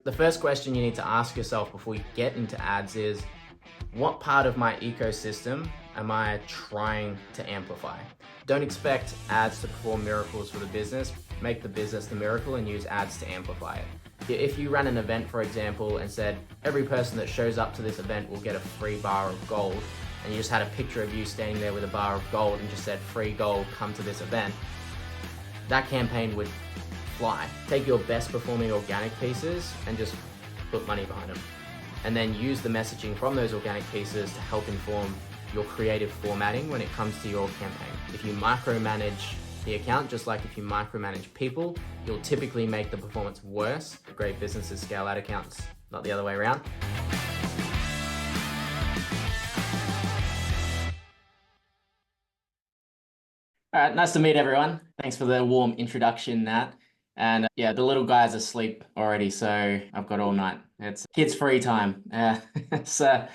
The first question you need to ask yourself before you get into ads is, what part of my ecosystem am I trying to amplify? Don't expect ads to perform miracles for the business. Make the business the miracle and use ads to amplify it. If you ran an event, for example, and said every person that shows up to this event will get a free bar of gold, and you just had a picture of you standing there with a bar of gold and just said free gold, come to this event, that campaign would fly. Take your best performing organic pieces and just put money behind them. And then use the messaging from those organic pieces to help inform your creative formatting when it comes to your campaign. If you micromanage the account, just like if you micromanage people, you'll typically make the performance worse. Great businesses scale ad accounts, not the other way around. All right, nice to meet everyone. Thanks for the warm introduction, Nat. And yeah, the little guy's asleep already, so I've got all night. It's kids' free time. It's a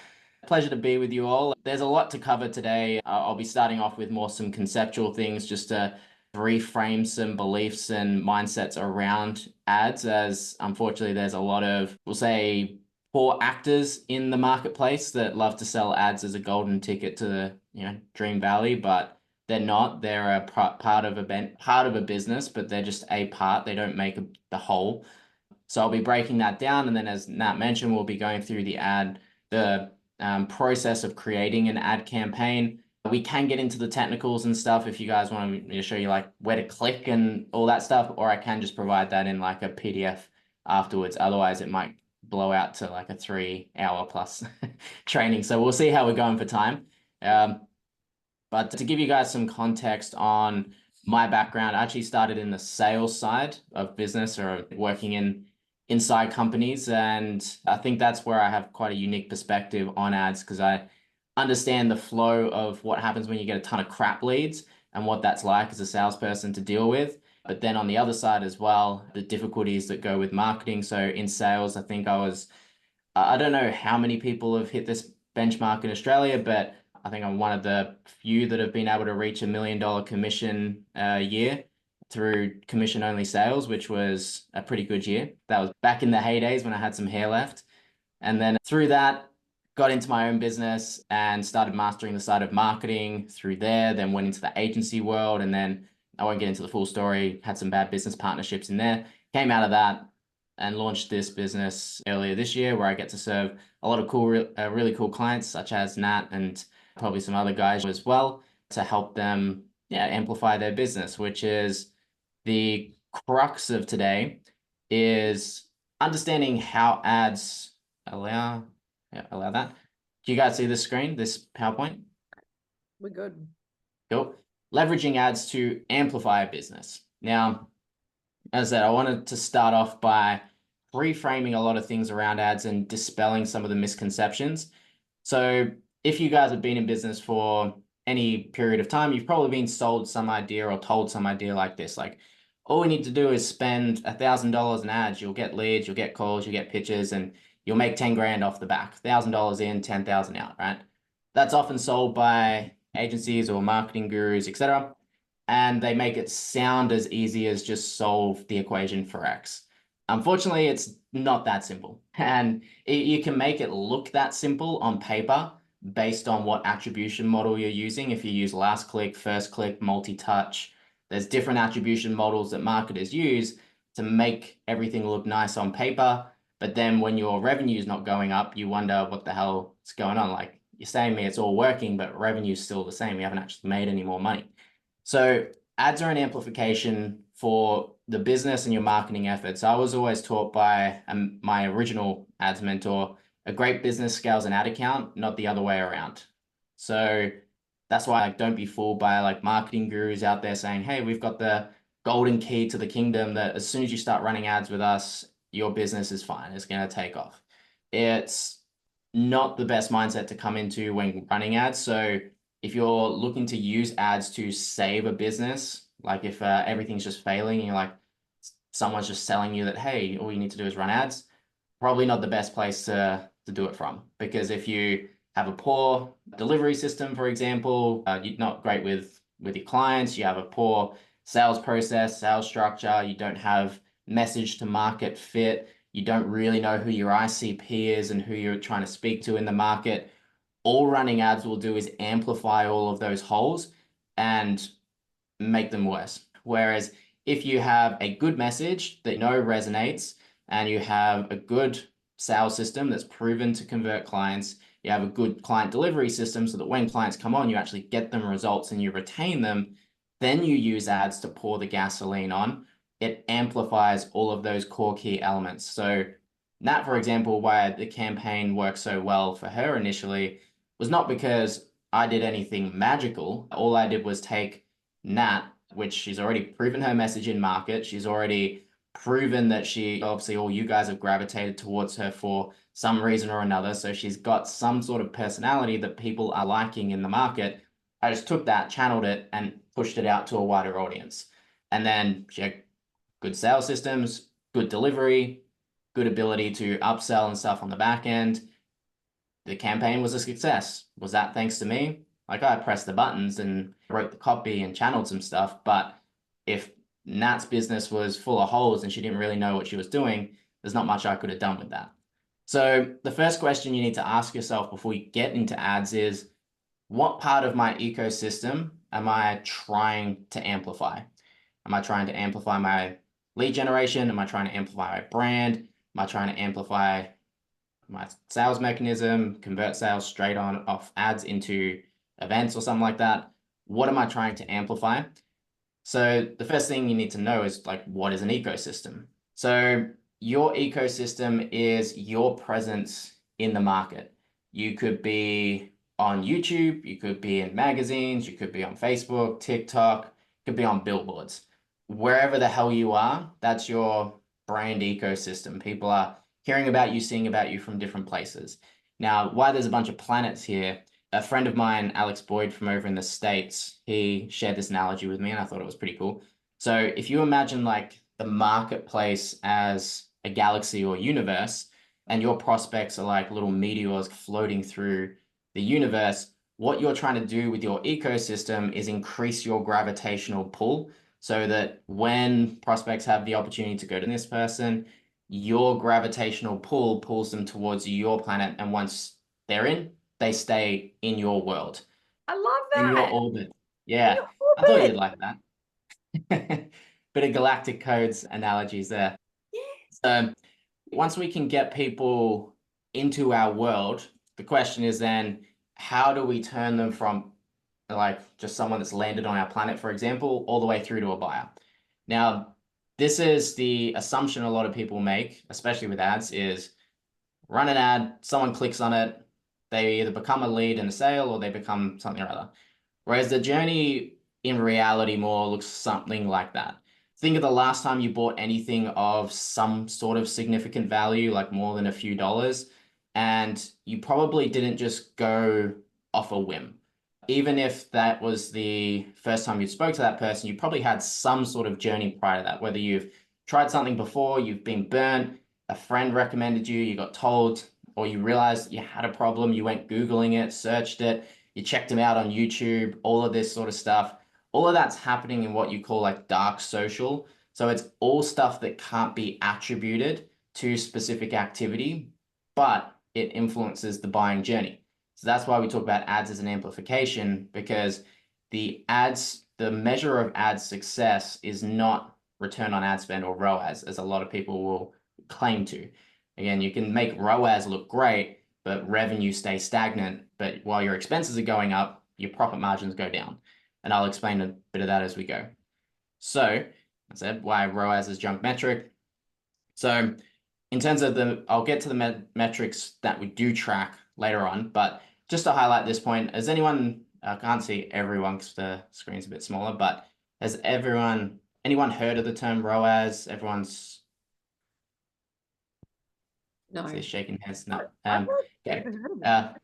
pleasure to be with you all. There's a lot to cover today. I'll be starting off with some conceptual things, just to reframe some beliefs and mindsets around ads, as unfortunately there's a lot of, we'll say, poor actors in the marketplace that love to sell ads as a golden ticket to the Dream Valley, but they're not. They're a part of a business, but they're just a part. They don't make the whole. So I'll be breaking that down, and then, as Nat mentioned, we'll be going through the process of creating an ad campaign. We can get into the technicals and stuff if you guys want me to show you like where to click and all that stuff, or I can just provide that in like a PDF afterwards. Otherwise, it might blow out to like a 3-hour plus training. So we'll see how we're going for time. But to give you guys some context on my background, I actually started in the sales side of business, or working inside companies. And I think that's where I have quite a unique perspective on ads, because I understand the flow of what happens when you get a ton of crap leads and what that's like as a salesperson to deal with. But then on the other side as well, the difficulties that go with marketing. So in sales, I think I don't know how many people have hit this benchmark in Australia, but I think I'm one of the few that have been able to reach $1 million commission a year through commission-only sales, which was a pretty good year. That was back in the heydays when I had some hair left. And then through that, got into my own business and started mastering the side of marketing through there, then went into the agency world, and then I won't get into the full story, had some bad business partnerships in there, came out of that and launched this business earlier this year, where I get to serve a lot of cool, really cool clients, such as Nat and probably some other guys as well, to help them amplify their business, which is the crux of today, is understanding how ads allow that. Do you guys see this screen, this PowerPoint? We're good. Cool. Leveraging ads to amplify a business. Now, as I said, I wanted to start off by reframing a lot of things around ads and dispelling some of the misconceptions. So if you guys have been in business for any period of time, you've probably been sold some idea or told some idea like this, like, all we need to do is spend $1,000 in ads, you'll get leads, you'll get calls, you'll get pitches, and you'll make 10 grand off the back. $1,000 in, 10,000 out, right? That's often sold by agencies or marketing gurus, etc. And they make it sound as easy as just solve the equation for X. Unfortunately, it's not that simple. And you can make it look that simple on paper based on what attribution model you're using. If you use last click, first click, multi-touch, there's different attribution models that marketers use to make everything look nice on paper. But then when your revenue is not going up, you wonder what the hell is going on. Like, you're saying to me it's all working, but revenue is still the same. We haven't actually made any more money. So ads are an amplification for the business and your marketing efforts. I was always taught by my original ads mentor, a great business scales an ad account, not the other way around. So that's why, like, don't be fooled by like marketing gurus out there saying, hey, we've got the golden key to the kingdom that as soon as you start running ads with us, your business is fine. It's going to take off. It's not the best mindset to come into when running ads. So if you're looking to use ads to save a business, like if everything's just failing and you're like, someone's just selling you that, hey, all you need to do is run ads, probably not the best place to do it from. Because if you have a poor delivery system, for example, you're not great with your clients, you have a poor sales process, sales structure, you don't have message to market fit, you don't really know who your ICP is and who you're trying to speak to in the market, all running ads will do is amplify all of those holes and make them worse. Whereas if you have a good message that you know resonates and you have a good sales system that's proven to convert clients, you have a good client delivery system so that when clients come on, you actually get them results and you retain them, then you use ads to pour the gasoline on. It amplifies all of those core key elements. So Nat, for example, why the campaign worked so well for her initially was not because I did anything magical. All I did was take Nat, which she's already proven her message in market. She's already proven that she, obviously all you guys have gravitated towards her for some reason or another. So she's got some sort of personality that people are liking in the market. I just took that, channeled it, and pushed it out to a wider audience. And then she had good sales systems, good delivery, good ability to upsell and stuff on the back end. The campaign was a success. Was that thanks to me? Like, I pressed the buttons and wrote the copy and channeled some stuff, but if Nat's business was full of holes and she didn't really know what she was doing, there's not much I could have done with that. So the first question you need to ask yourself before you get into ads is, what part of my ecosystem am I trying to amplify? Am I trying to amplify my lead generation? Am I trying to amplify my brand? Am I trying to amplify my sales mechanism, convert sales straight on off ads into events or something like that? What am I trying to amplify? So the first thing you need to know is, like, what is an ecosystem? So your ecosystem is your presence in the market. You could be on YouTube, you could be in magazines, you could be on Facebook, TikTok, you could be on billboards. Wherever the hell you are, that's your brand ecosystem. People are hearing about you, seeing about you from different places. Now, why there's a bunch of planets here, a friend of mine, Alex Boyd from over in the States, he shared this analogy with me and I thought it was pretty cool. So if you imagine like the marketplace as a galaxy or universe, and your prospects are like little meteors floating through the universe, what you're trying to do with your ecosystem is increase your gravitational pull so that when prospects have the opportunity to go to this person, your gravitational pull pulls them towards your planet. And once they're in, they stay in your world, I love in your that. orbit. In Yeah, your I thought orbit. you'd like that. Bit of galactic codes analogies there. Yeah. So once we can get people into our world, the question is then, how do we turn them from like just someone that's landed on our planet, for example, all the way through to a buyer? Now, this is the assumption a lot of people make, especially with ads, is run an ad, someone clicks on it, they either become a lead in a sale or they become something or other. Whereas the journey in reality more looks something like that. Think of the last time you bought anything of some sort of significant value, like more than a few dollars, and you probably didn't just go off a whim. Even if that was the first time you spoke to that person, you probably had some sort of journey prior to that, whether you've tried something before, you've been burnt, a friend recommended you, you got told, or you realized you had a problem, you went Googling it, searched it, you checked them out on YouTube, all of this sort of stuff. All of that's happening in what you call like dark social. So it's all stuff that can't be attributed to specific activity, but it influences the buying journey. So that's why we talk about ads as an amplification, because the measure of ads success is not return on ad spend or ROAS, as a lot of people will claim to. Again, you can make ROAS look great, but revenue stays stagnant. But while your expenses are going up, your profit margins go down. And I'll explain a bit of that as we go. So, I said why ROAS is junk metric. So in terms of I'll get to the metrics that we do track later on, but just to highlight this point, has anyone, I can't see everyone because the screen's a bit smaller, but has anyone heard of the term ROAS? Everyone's No. shaking heads. No. I've Okay. never heard of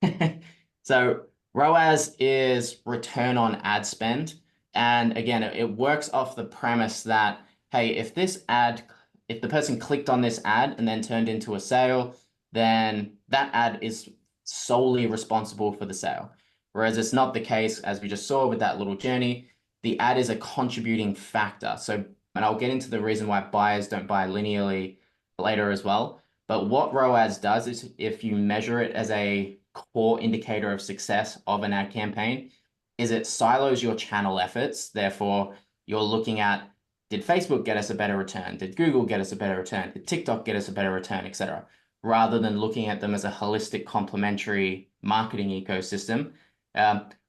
it. So ROAS is return on ad spend. And again, it works off the premise that, hey, if the person clicked on this ad and then turned into a sale, then that ad is solely responsible for the sale. Whereas it's not the case, as we just saw with that little journey, the ad is a contributing factor. So, and I'll get into the reason why buyers don't buy linearly later as well. But what ROAS does is if you measure it as a core indicator of success of an ad campaign, is it silos your channel efforts. Therefore, you're looking at, did Facebook get us a better return? Did Google get us a better return? Did TikTok get us a better return, etc. Rather than looking at them as a holistic complementary marketing ecosystem.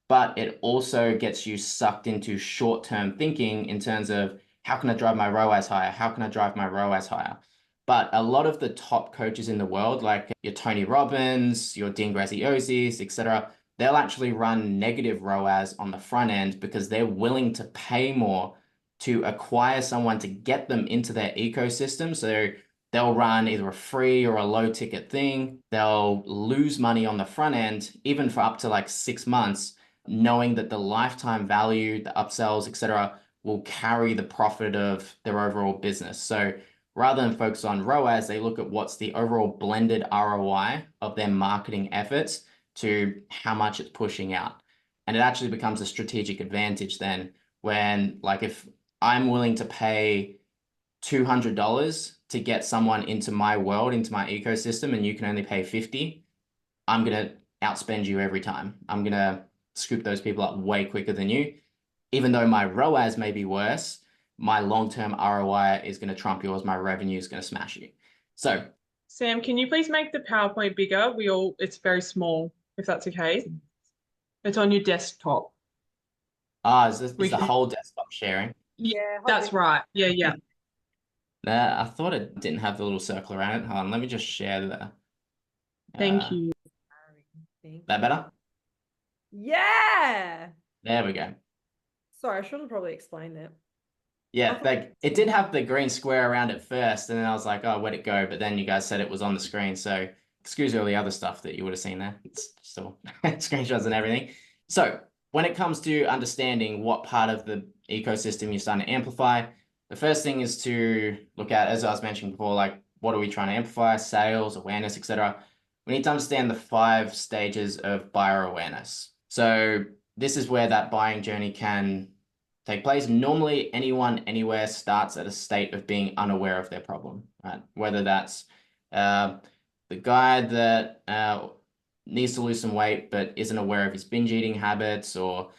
But it also gets you sucked into short-term thinking in terms of how can I drive my ROAS higher? How can I drive my ROAS higher? But a lot of the top coaches in the world, like your Tony Robbins, your Dean Graziosis, etc., they'll actually run negative ROAS on the front end because they're willing to pay more to acquire someone to get them into their ecosystem. So they'll run either a free or a low ticket thing. They'll lose money on the front end, even for up to like 6 months, knowing that the lifetime value, the upsells, etc., will carry the profit of their overall business. So rather than focus on ROAS, they look at what's the overall blended ROI of their marketing efforts to how much it's pushing out. And it actually becomes a strategic advantage then when, like, if I'm willing to pay $200 to get someone into my world, into my ecosystem, and you can only pay 50, I'm going to outspend you every time. I'm going to scoop those people up way quicker than you. Even though my ROAS may be worse, my long-term ROI is going to trump yours. My revenue is going to smash you. So, Sam, can you please make the PowerPoint bigger? It's very small, if that's okay. It's on your desktop. is the whole desktop sharing? Yeah, that's right. Yeah. I thought it didn't have the little circle around it. Hold on, let me just share the. Thank you. That better? Yeah. There we go. Sorry, I should have probably explained that. Yeah, it did have the green square around it first, and then I was like, oh, where'd it go? But then you guys said it was on the screen, so excuse all the other stuff that you would have seen there. It's still screenshots and everything. So when it comes to understanding what part of the ecosystem you're starting to amplify, the first thing is to look at, as I was mentioning before, like what are we trying to amplify? Sales, awareness, etc. We need to understand the 5 stages of buyer awareness. So this is where that buying journey can take place. Normally, anyone, anywhere starts at a state of being unaware of their problem, right? Whether that's the guy that needs to lose some weight but isn't aware of his binge eating habits, or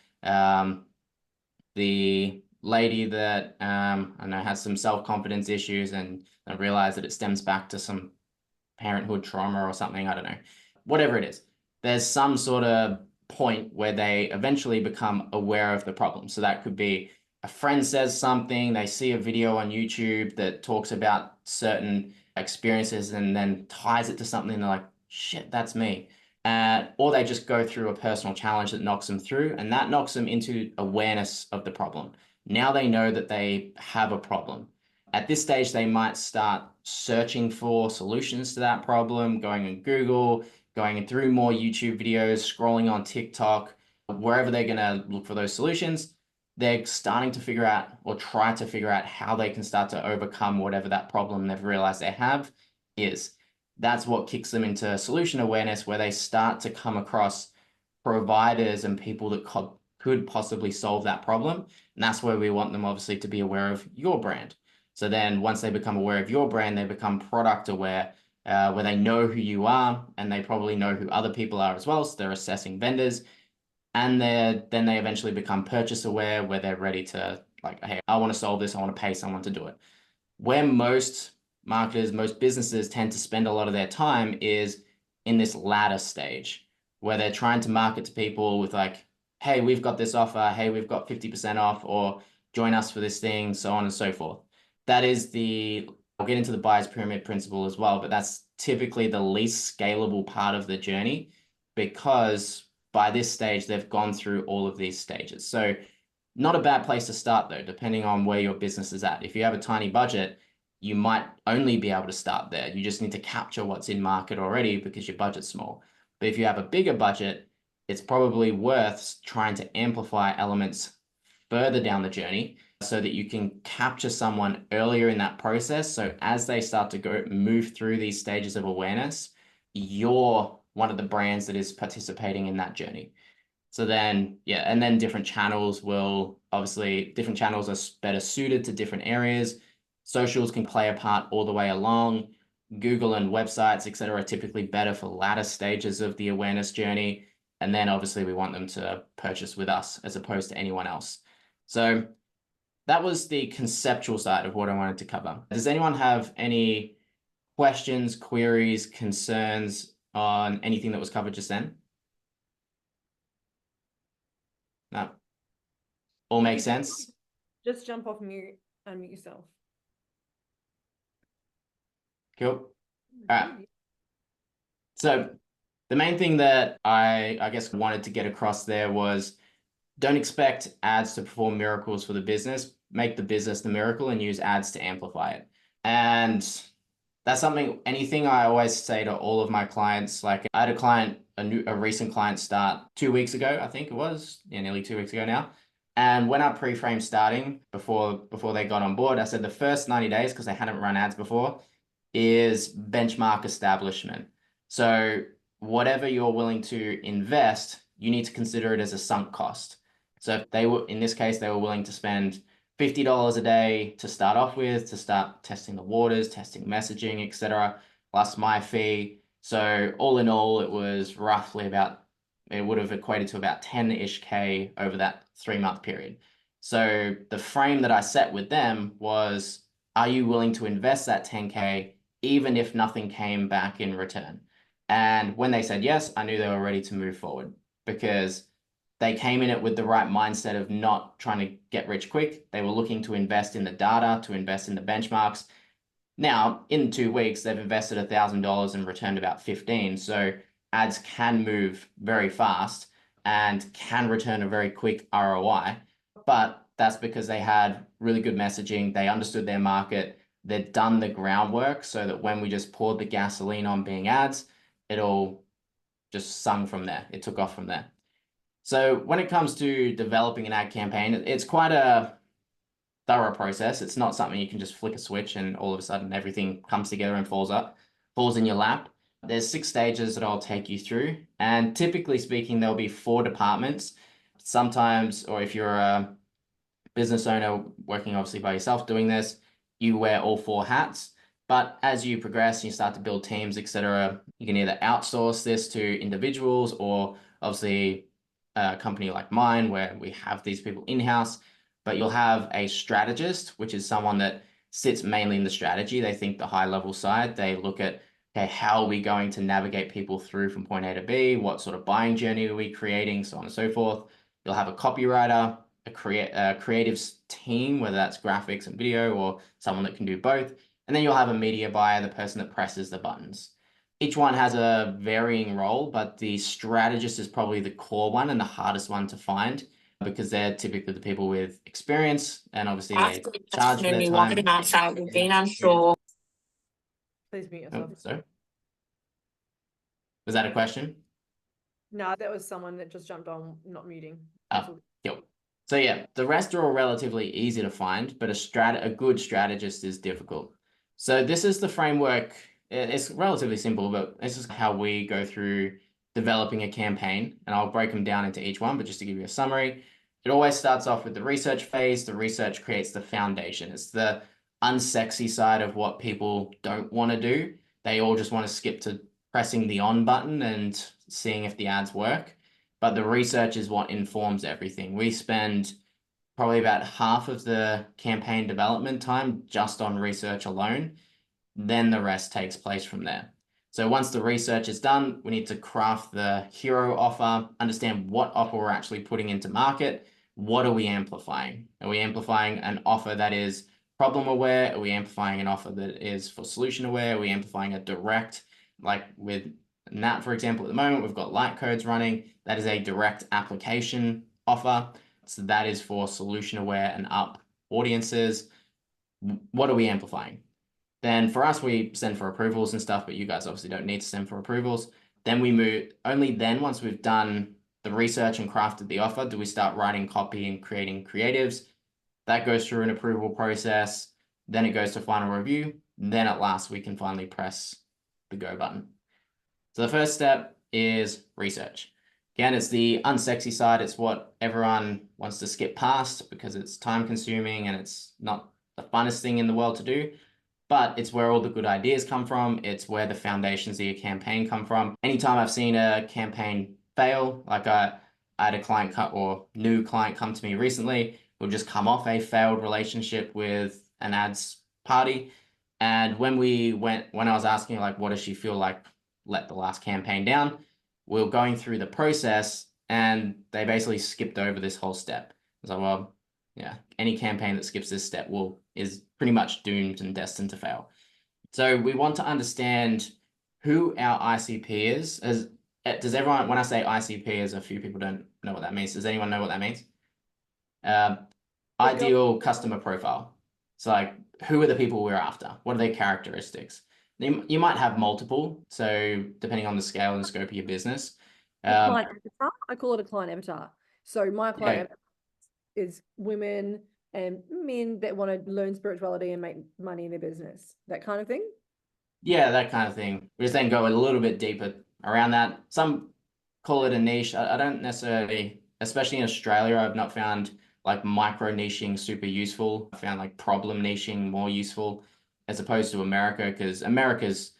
the lady that I know has some self-confidence issues and I realize that it stems back to some parenthood trauma or something. I don't know. Whatever it is, there's some sort of point where they eventually become aware of the problem. So that could be a friend says something, they see a video on YouTube that talks about certain experiences and then ties it to something, and they're like, shit, that's me. Or they just go through a personal challenge that knocks them through, and that knocks them into awareness of the problem. Now they know that they have a problem. At this stage, they might start searching for solutions to that problem, going on Google, going through more YouTube videos, scrolling on TikTok, wherever they're going to look for those solutions. They're starting to figure out or try to figure out how they can start to overcome whatever that problem they've realized they have is. That's what kicks them into solution awareness, where they start to come across providers and people that could possibly solve that problem. And that's where we want them obviously to be aware of your brand. So then once they become aware of your brand, they become product aware, where they know who you are and they probably know who other people are as well. So they're assessing vendors, and then they eventually become purchase aware, where they're ready to, like, hey, I want to solve this. I want to pay someone to do it. Where most marketers, most businesses tend to spend a lot of their time is in this latter stage, where they're trying to market to people with like, hey, we've got this offer. Hey, we've got 50% off, or join us for this thing, so on and so forth. That is I'll get into the buyer's pyramid principle as well, but that's typically the least scalable part of the journey, because by this stage, they've gone through all of these stages. So not a bad place to start though, depending on where your business is at. If you have a tiny budget, you might only be able to start there. You just need to capture what's in market already because your budget's small. But if you have a bigger budget, it's probably worth trying to amplify elements further down the journey so that you can capture someone earlier in that process. So as they start to move through these stages of awareness, you're one of the brands that is participating in that journey. So then, yeah, and then different channels are better suited to different areas. Socials can play a part all the way along. Google and websites, etc., are typically better for latter stages of the awareness journey. And then obviously we want them to purchase with us as opposed to anyone else. So that was the conceptual side of what I wanted to cover. Does anyone have any questions, queries, concerns on anything that was covered just then? No. All makes sense? Just jump off mute and mute yourself. Cool. All right. So the main thing that I guess wanted to get across there was don't expect ads to perform miracles for the business. Make the business the miracle and use ads to amplify it. And that's anything I always say to all of my clients. Like I had a client, a recent client start 2 weeks ago, I think it was, nearly 2 weeks ago now. And when I pre-framed starting before they got on board, I said the first 90 days, because they hadn't run ads before, is benchmark establishment. So whatever you're willing to invest, you need to consider it as a sunk cost. So if they were, in this case, they were willing to spend $50 a day to start off with, to start testing the waters, testing messaging, etc., plus my fee. So all in all, it was roughly it would have equated to about 10-ish K over that 3-month period. So the frame that I set with them was, are you willing to invest that 10K even if nothing came back in return? And when they said yes, I knew they were ready to move forward because they came in it with the right mindset of not trying to get rich quick. They were looking to invest in the data, to invest in the benchmarks. Now, in 2 weeks, they've invested $1,000 and returned about 15. So ads can move very fast and can return a very quick ROI. But that's because they had really good messaging. They understood their market. They'd done the groundwork so that when we just poured the gasoline on being ads, it all just sung from there. It took off from there. So when it comes to developing an ad campaign, it's quite a thorough process. It's not something you can just flick a switch and all of a sudden everything comes together and falls in your lap. There's 6 stages that I'll take you through. And typically speaking, there'll be 4 departments. Sometimes, or if you're a business owner working obviously by yourself doing this, you wear all 4 hats. But as you progress, you start to build teams, etc., you can either outsource this to individuals or obviously a company like mine where we have these people in-house, but you'll have a strategist, which is someone that sits mainly in the strategy. They think the high level side. They look at, okay, how are we going to navigate people through from point A to B? What sort of buying journey are we creating? So on and so forth. You'll have a copywriter, a creatives team, whether that's graphics and video or someone that can do both. And then you'll have a media buyer, the person that presses the buttons. Each one has a varying role, but the strategist is probably the core one and the hardest one to find because they're typically the people with experience and obviously they charge for their time. Please mute yourself. Oh, sorry. Was that a question? No, that was someone that just jumped on, not muting. Oh, yep. So yeah, the rest are all relatively easy to find, but a good strategist is difficult. So this is the framework. It's relatively simple, but this is how we go through developing a campaign, and I'll break them down into each one, but just to give you a summary, it always starts off with the research phase. The research creates the foundation. It's the unsexy side of what people don't want to do. They all just want to skip to pressing the on button and seeing if the ads work. But the research is what informs everything. We spend probably about half of the campaign development time just on research alone. Then the rest takes place from there. So once the research is done, we need to craft the hero offer, understand what offer we're actually putting into market. What are we amplifying? Are we amplifying an offer that is problem aware? Are we amplifying an offer that is for solution aware? Are we amplifying a direct, like with Nat, for example, at the moment, we've got light codes running. That is a direct application offer. So that is for solution aware and up audiences. What are we amplifying? Then for us, we send for approvals and stuff, but you guys obviously don't need to send for approvals. Then we move, only then once we've done the research and crafted the offer, do we start writing copy and creating creatives. That goes through an approval process. Then it goes to final review. Then at last, we can finally press the go button. So the first step is research. Again, it's the unsexy side. It's what everyone wants to skip past because it's time consuming and it's not the funnest thing in the world to do. but it's where all the good ideas come from. It's where the foundations of your campaign come from. Anytime I've seen a campaign fail, like I had a client or new client come to me recently who just come off a failed relationship with an ads party. And when I was asking like, what does she feel like let the last campaign down? We were going through the process and they basically skipped over this whole step. I was like, well, yeah, any campaign that skips this step is pretty much doomed and destined to fail. So we want to understand who our ICP is. Does everyone, when I say ICP, as a few people don't know what that means, does anyone know what that means? Ideal customer profile. So like, who are the people we're after? What are their characteristics? You might have multiple, so depending on the scale and scope of your business. Client avatar. I call it a client avatar. So my client avatar is women and men that want to learn spirituality and make money in their business, that kind of thing. Yeah, that kind of thing. We just then go a little bit deeper around that. Some call it a niche. I don't necessarily, especially in Australia, I've not found like micro niching super useful. I found like problem niching more useful as opposed to America, because America's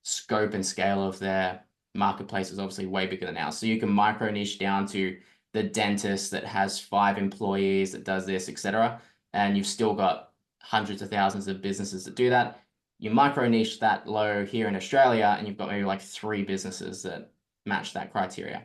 scope and scale of their marketplace is obviously way bigger than ours. So you can micro niche down to the dentist that has 5 employees that does this, etc. And you've still got hundreds of thousands of businesses that do that. You micro niche that low here in Australia, and you've got maybe like 3 businesses that match that criteria.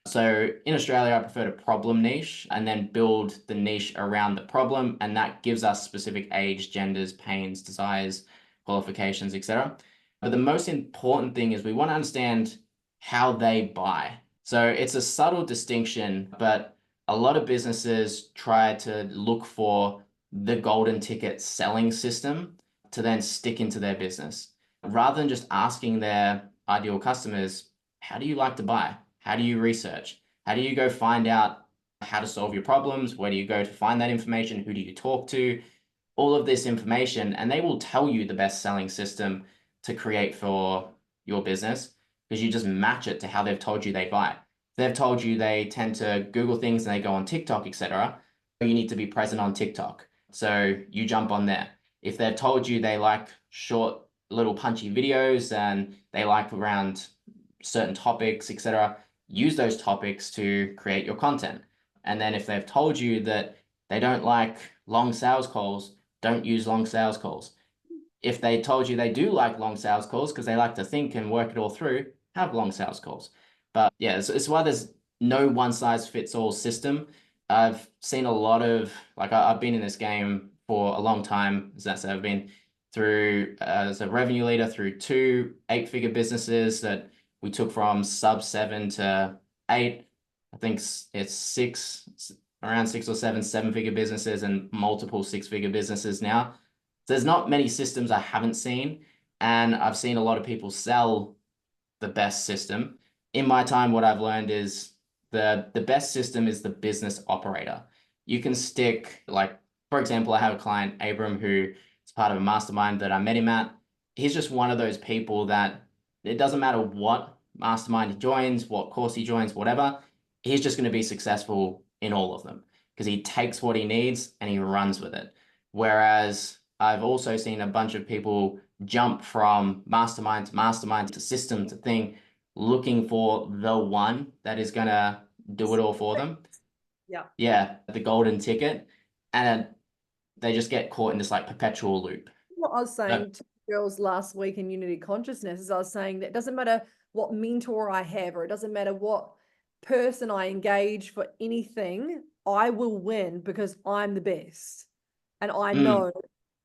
So in Australia, I prefer to problem niche and then build the niche around the problem. And that gives us specific age, genders, pains, desires, qualifications, etc. But the most important thing is we want to understand how they buy. So it's a subtle distinction, but a lot of businesses try to look for the golden ticket selling system to then stick into their business, rather than just asking their ideal customers, how do you like to buy? How do you research? How do you go find out how to solve your problems? Where do you go to find that information? Who do you talk to? All of this information, and they will tell you the best selling system to create for your business, because you just match it to how they've told you they buy. If they've told you they tend to Google things and they go on TikTok, etc., you need to be present on TikTok. So you jump on there. If they've told you they like short, little punchy videos and they like around certain topics, etc., use those topics to create your content. And then if they've told you that they don't like long sales calls, don't use long sales calls. If they told you they do like long sales calls because they like to think and work it all through, have long sales calls. But yeah, it's why there's no one size fits all system. I've seen a lot of, like, I've been in this game for a long time. As I said, I've been through as a revenue leader through 2 8-figure businesses that we took from sub 7 to 8. I think it's around 6 or 7 7-figure businesses and multiple 6-figure businesses now. So there's not many systems I haven't seen, and I've seen a lot of people sell the best system. In my time, what I've learned is the best system is the business operator. You can stick, like, for example, I have a client, Abram, who is part of a mastermind that I met him at. He's just one of those people that it doesn't matter what mastermind he joins, what course he joins, whatever, he's just going to be successful in all of them because he takes what he needs and he runs with it. Whereas I've also seen a bunch of people jump from mastermind to system to thing, looking for the one that is going to do it all for them. Yeah. Yeah, the golden ticket. And they just get caught in this like perpetual loop. What I was saying to girls last week in Unity Consciousness is I was saying that it doesn't matter what mentor I have, or it doesn't matter what person I engage for anything, I will win because I'm the best. And I know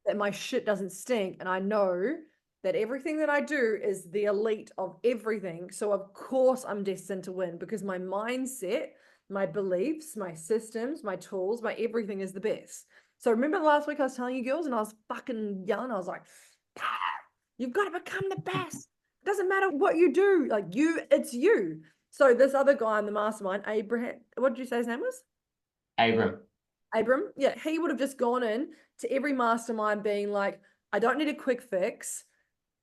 that my shit doesn't stink. And I know that everything that I do is the elite of everything. So of course I'm destined to win because my mindset, my beliefs, my systems, my tools, my everything is the best. So remember last week I was telling you girls and I was fucking yelling. I was like, you've got to become the best. It doesn't matter what you do. Like it's you. So this other guy in the mastermind, Abraham, what did you say his name was? Abram. Yeah, he would have just gone in to every mastermind being like, I don't need a quick fix.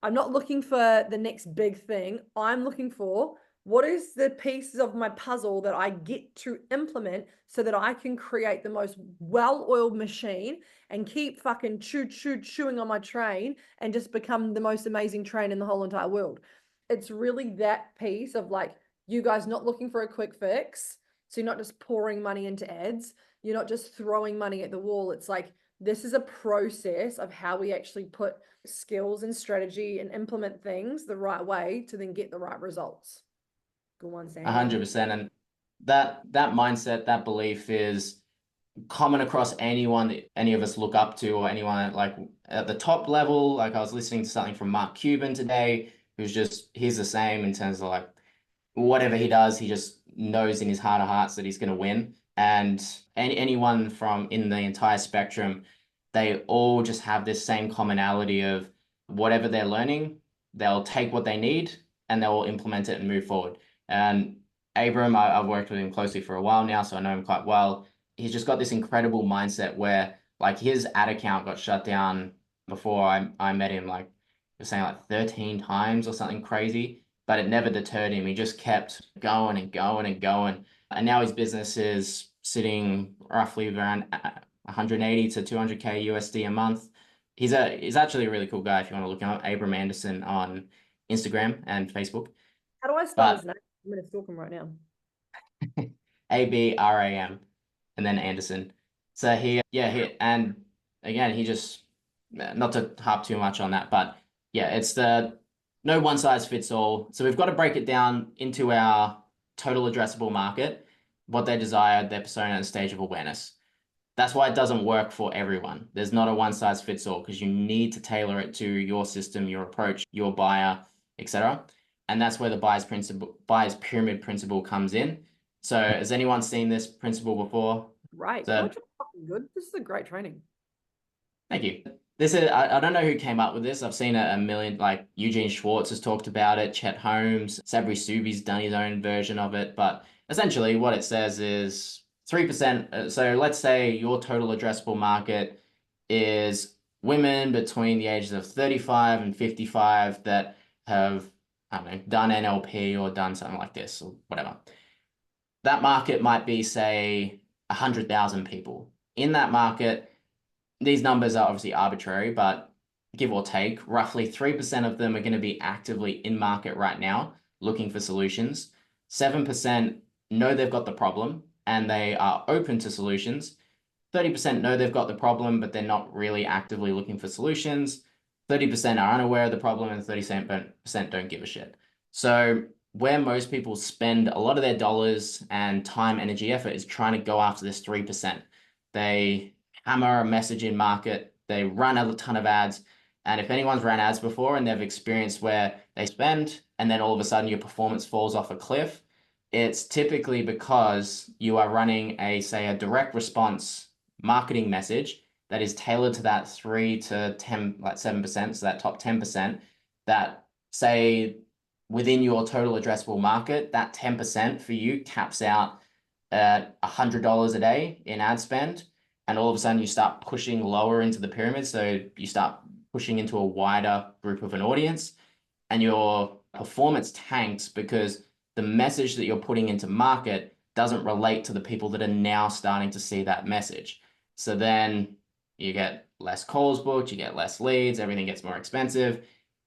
I'm not looking for the next big thing. I'm looking for What is the pieces of my puzzle that I get to implement so that I can create the most well-oiled machine and keep fucking chewing on my train and just become the most amazing train in the whole entire world? It's really that piece of like, you guys not looking for a quick fix. So you're not just pouring money into ads. You're not just throwing money at the wall. It's like, this is a process of how we actually put skills and strategy and implement things the right way to then get the right results. Go on, Sandy. 100%. And that mindset, that belief is common across anyone that any of us look up to, or anyone like at the top level. Like I was listening to something from Mark Cuban today, he's the same in terms of like whatever he does, he just knows in his heart of hearts that he's going to win. And anyone from in the entire spectrum, they all just have this same commonality of whatever they're learning, they'll take what they need and they'll implement it and move forward. And Abram, I've worked with him closely for a while now, so I know him quite well. He's just got this incredible mindset where like his ad account got shut down before I met him, like you're saying like 13 times or something crazy, but it never deterred him. He just kept going and going and going. And now his business is sitting roughly around 180 to 200K USD a month. He's actually a really cool guy if you want to look him up, Abram Anderson on Instagram and Facebook. How do I spell his name? I'm going to stalk him right now. Abram and then Anderson. So and again, he just, not to harp too much on that, but yeah, it's the no one size fits all. So we've got to break it down into our total addressable market, what they desire, their persona, and stage of awareness. That's why it doesn't work for everyone. There's not a one size fits all, because you need to tailor it to your system, your approach, your buyer, etc. And that's where the buyer's pyramid principle comes in. So has anyone seen this principle before? Right. So, fucking good. This is a great training. Thank you. This is, I don't know who came up with this. I've seen a million, like Eugene Schwartz has talked about it, Chet Holmes, Sabri Subi's done his own version of it. But essentially what it says is 3%. So let's say your total addressable market is women between the ages of 35 and 55 that have, I don't know, done NLP or done something like this or whatever. That market might be, say, 100,000 people. In that market, these numbers are obviously arbitrary, but give or take, roughly 3% of them are going to be actively in market right now, looking for solutions. 7% know they've got the problem and they are open to solutions. 30% know they've got the problem, but they're not really actively looking for solutions. 30% are unaware of the problem, and 30% don't give a shit. So where most people spend a lot of their dollars and time, energy, effort is trying to go after this 3%. They hammer a message in market, they run a ton of ads. And if anyone's ran ads before and they've experienced where they spend and then all of a sudden your performance falls off a cliff, it's typically because you are running say a direct response marketing message that is tailored to that 3 to 10, like 7%, so that top 10%, that say within your total addressable market, that 10% for you caps out at $100 a day in ad spend. And all of a sudden you start pushing lower into the pyramid. So you start pushing into a wider group of an audience, and your performance tanks because the message that you're putting into market doesn't relate to the people that are now starting to see that message. So then you get less calls booked, you get less leads, everything gets more expensive.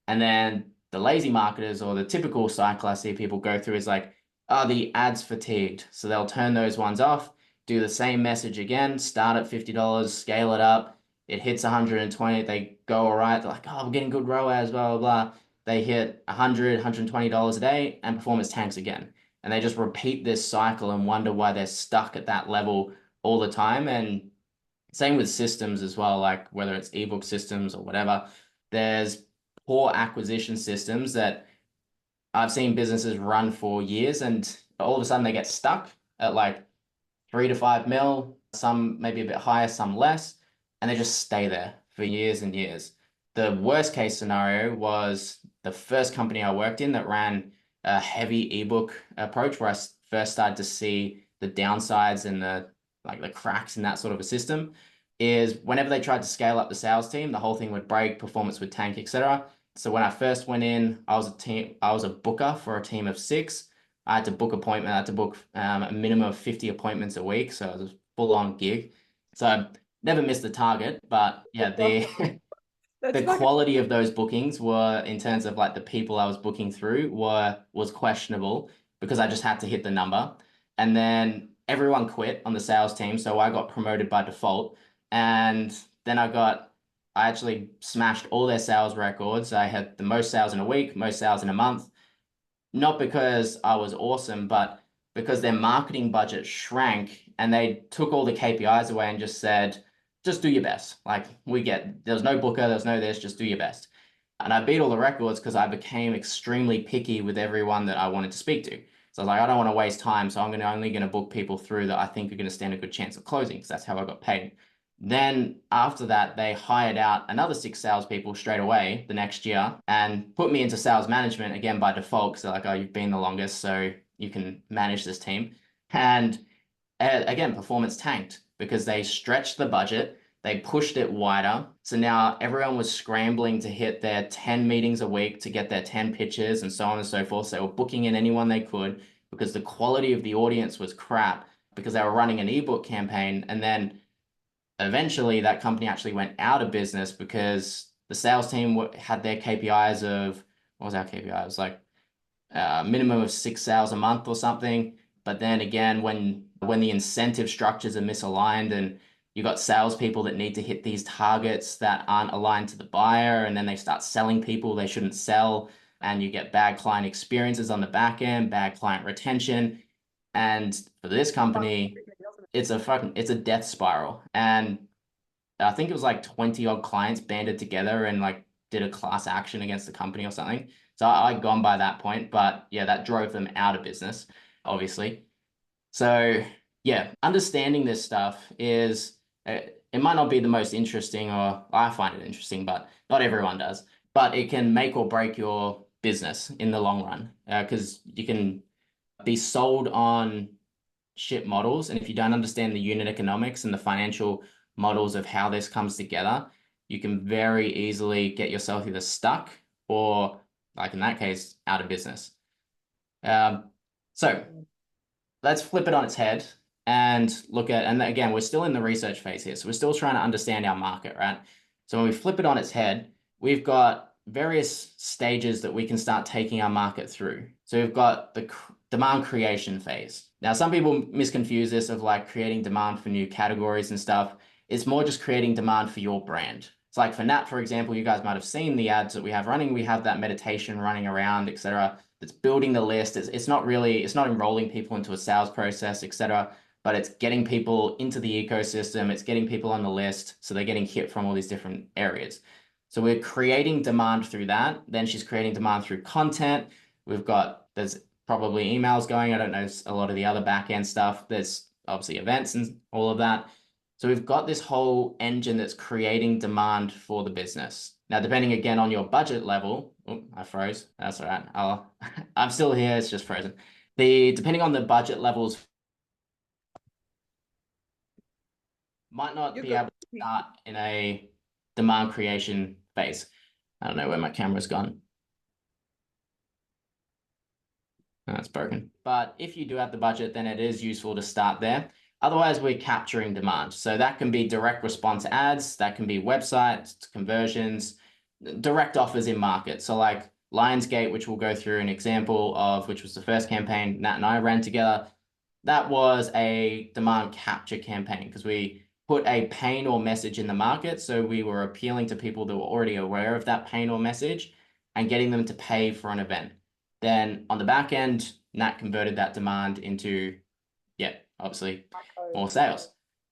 And then the lazy marketers, or the typical cycle I see people go through, is like, oh, the ads fatigued. So they'll turn those ones off, do the same message again, start at $50, scale it up. It hits 120, they go all right. They're like, oh, I'm getting good ROAS, blah, blah, blah. They hit $100, $120 a day and performance tanks again. And they just repeat this cycle and wonder why they're stuck at that level all the time. And same with systems as well, like whether it's ebook systems or whatever, there's poor acquisition systems that I've seen businesses run for years, and all of a sudden they get stuck at like 3 to 5 mil, some maybe a bit higher, some less, and they just stay there for years and years. The worst case scenario was the first company I worked in that ran a heavy ebook approach, where I first started to see the downsides and the cracks in that sort of a system, is whenever they tried to scale up the sales team, the whole thing would break, performance would tank, etc. So when I first went in, I was a booker for a team of 6. I had to book appointment. I had to book a minimum of 50 appointments a week. So it was a full-on gig. So I never missed the target, but yeah, the That's the fucking quality of those bookings were, in terms of like the people I was booking through, was questionable because I just had to hit the number. And then everyone quit on the sales team, so I got promoted by default. And then I actually smashed all their sales records. I had the most sales in a week, most sales in a month. Not because I was awesome, but because their marketing budget shrank and they took all the KPIs away and just said, just do your best. Like there's no booker, there's no this, just do your best. And I beat all the records because I became extremely picky with everyone that I wanted to speak to. So I was like, I don't want to waste time, so I'm only going to book people through that I think are going to stand a good chance of closing, because that's how I got paid. Then after that, they hired out another 6 salespeople straight away the next year and put me into sales management again by default, because they're like, oh, you've been the longest, so you can manage this team. And again, performance tanked because they stretched the budget, they pushed it wider. So now everyone was scrambling to hit their 10 meetings a week to get their 10 pitches and so on and so forth. So they were booking in anyone they could because the quality of the audience was crap, because they were running an ebook campaign. And then eventually that company actually went out of business because the sales team had their KPIs of, what was our KPI? It was like minimum of 6 sales a month or something. But then again, when the incentive structures are misaligned and you got salespeople that need to hit these targets that aren't aligned to the buyer, and then they start selling people they shouldn't sell, and you get bad client experiences on the back end, bad client retention. And for this company, it's a death spiral. And I think it was like 20 odd clients banded together and like did a class action against the company or something. So I'd gone by that point, but yeah, that drove them out of business, obviously. So yeah, understanding this stuff is, it might not be the most interesting, or I find it interesting, but not everyone does. But it can make or break your business in the long run, because you can be sold on shit models. And if you don't understand the unit economics and the financial models of how this comes together, you can very easily get yourself either stuck or, like in that case, out of business. So let's flip it on its head and look at, and again, we're still in the research phase here. So we're still trying to understand our market, right? So when we flip it on its head, we've got various stages that we can start taking our market through. So we've got the demand creation phase. Now, some people misconfuse this of like creating demand for new categories and stuff. It's more just creating demand for your brand. It's like for Nat, for example, you guys might have seen the ads that we have running. We have that meditation running around, etc. It's building the list. It's not enrolling people into a sales process, etc. But it's getting people into the ecosystem. It's getting people on the list, so they're getting hit from all these different areas. So we're creating demand through that. Then she's creating demand through content. There's probably emails going. I don't know a lot of the other back end stuff. There's obviously events and all of that. So we've got this whole engine that's creating demand for the business. Now, depending again on your budget level, I froze. That's all right. I'm still here. It's just frozen. Depending on the budget levels, might not be able to start in a demand creation phase. I don't know where my camera's gone. That's broken. But if you do have the budget, then it is useful to start there. Otherwise, we're capturing demand. So that can be direct response ads, that can be websites, conversions, direct offers in market. So like Lionsgate, which we'll go through an example of, which was the first campaign Nat and I ran together. That was a demand capture campaign because we put a pain or message in the market. So we were appealing to people that were already aware of that pain or message and getting them to pay for an event. Then on the back end, Nat converted that demand into, yeah, obviously more sales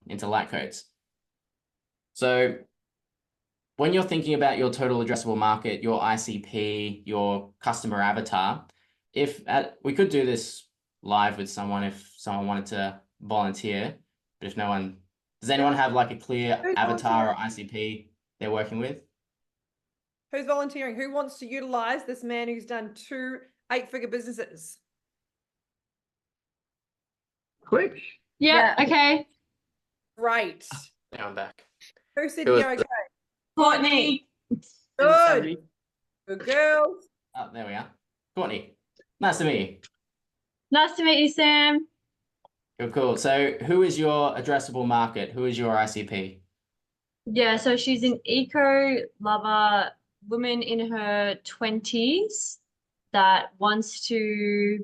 into light codes. So when you're thinking about your total addressable market, your ICP, your customer avatar, we could do this live with someone if someone wanted to volunteer, but if no one, does anyone have like a clear avatar or ICP they're working with? Who's volunteering? Who wants to utilize this man who's done 2 8-figure businesses? Quick. Yeah, okay. Great. Now I'm back. Who said Who was yeah, okay? Courtney. Good. Good girls. Oh, there we are. Courtney, nice to meet you. Nice to meet you, Sam. Cool. So who is your addressable market? Who is your ICP? Yeah, so she's an eco lover woman in her 20s that wants to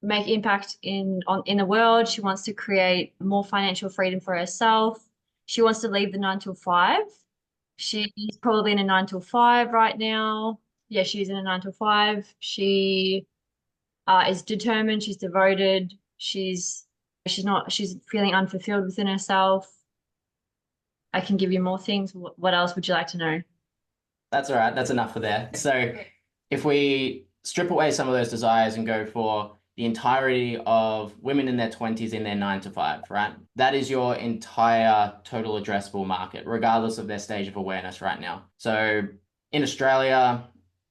make impact in the world. She wants to create more financial freedom for herself. She wants to leave the 9 to 5. She's probably in a 9 to 5 right now. Yeah, she's in a 9 to 5. She is determined, she's devoted, she's feeling unfulfilled within herself. I can give you more things. What else would you like to know? That's all right. That's enough for there. So if we strip away some of those desires and go for the entirety of women in their 20s in their 9 to 5, right? That is your entire total addressable market, regardless of their stage of awareness right now. So in Australia,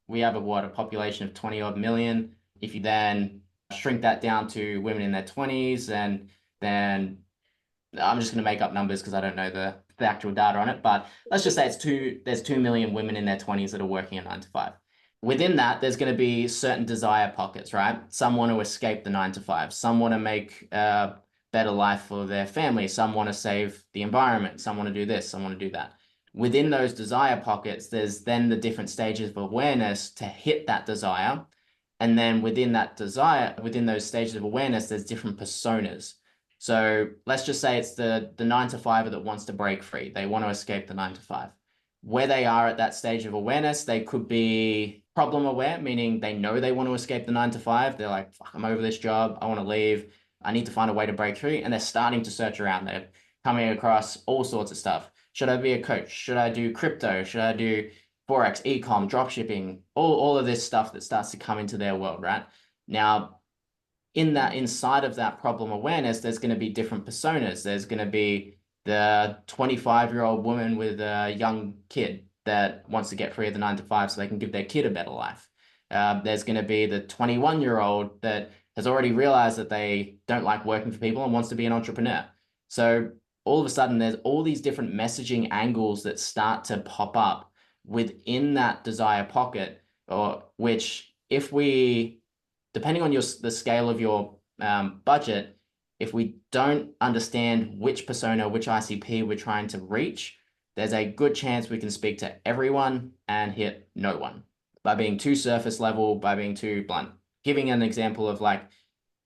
we have a population of 20 odd million. If you then shrink that down to women in their 20s, and then I'm just going to make up numbers because I don't know the actual data on it, but let's just say there's 2 million women in their 20s that are working a 9 to 5. Within that, there's going to be certain desire pockets, right? Some want to escape the 9 to 5. Some want to make a better life for their family. Some want to save the environment. Some want to do this. Some want to do that. Within those desire pockets, there's then the different stages of awareness to hit that desire. And then within that desire, within those stages of awareness, there's different personas. So let's just say it's the 9 to 5 that wants to break free. They want to escape the 9 to 5. Where they are at that stage of awareness, they could be problem aware, meaning they know they want to escape the 9 to 5. They're like, fuck, I'm over this job. I want to leave. I need to find a way to break free. And they're starting to search around. They're coming across all sorts of stuff. Should I be a coach? Should I do crypto? Should I do Forex, e-com, drop shipping, all of this stuff that starts to come into their world, right? Now, inside of that problem awareness, there's going to be different personas. There's going to be the 25-year-old woman with a young kid that wants to get free of the 9 to 5 so they can give their kid a better life. There's going to be the 21-year-old that has already realized that they don't like working for people and wants to be an entrepreneur. So all of a sudden, there's all these different messaging angles that start to pop up within that desire pocket, or which, if we, depending on the scale of your budget, if we don't understand which persona, which ICP we're trying to reach, there's a good chance we can speak to everyone and hit no one by being too surface level, by being too blunt. Giving an example of like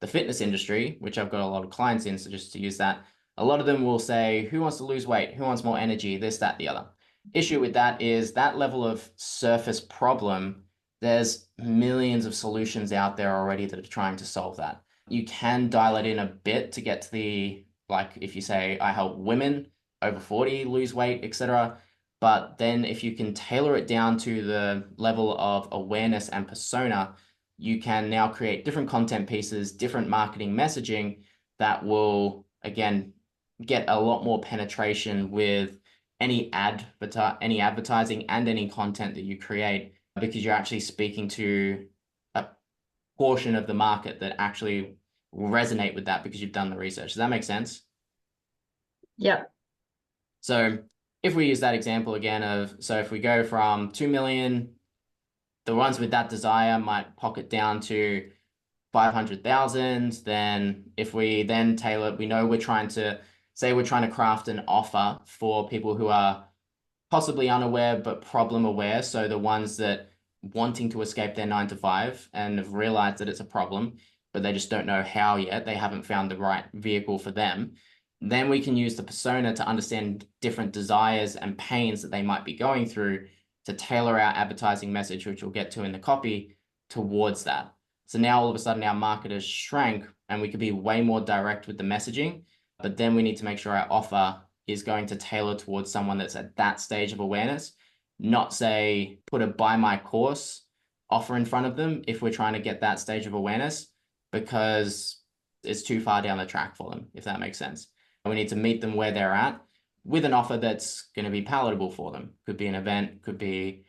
the fitness industry, which I've got a lot of clients in, so just to use that, a lot of them will say, who wants to lose weight? Who wants more energy? This, that, the other. Issue with that is that level of surface problem. There's millions of solutions out there already that are trying to solve that. You can dial it in a bit to get to the, like, if you say, I help women over 40 lose weight, etc. But then if you can tailor it down to the level of awareness and persona, you can now create different content pieces, different marketing messaging that will, again, get a lot more penetration with any advertising and any content that you create, because you're actually speaking to a portion of the market that actually will resonate with that because you've done the research. Does that make sense? Yep. So if we use that example again so if we go from 2 million, the ones with that desire might pocket down to 500,000. Then if we then tailor, we know we're trying to craft an offer for people who are possibly unaware but problem aware. So the ones that wanting to escape their 9 to 5 and have realized that it's a problem, but they just don't know how yet. They haven't found the right vehicle for them. Then we can use the persona to understand different desires and pains that they might be going through to tailor our advertising message, which we'll get to in the copy, towards that. So now all of a sudden our market has shrank and we could be way more direct with the messaging, but then we need to make sure our offer is going to tailor towards someone that's at that stage of awareness, not say put a buy my course offer in front of them if we're trying to get that stage of awareness, because it's too far down the track for them, if that makes sense. And we need to meet them where they're at with an offer that's going to be palatable for them. Could be an event, could be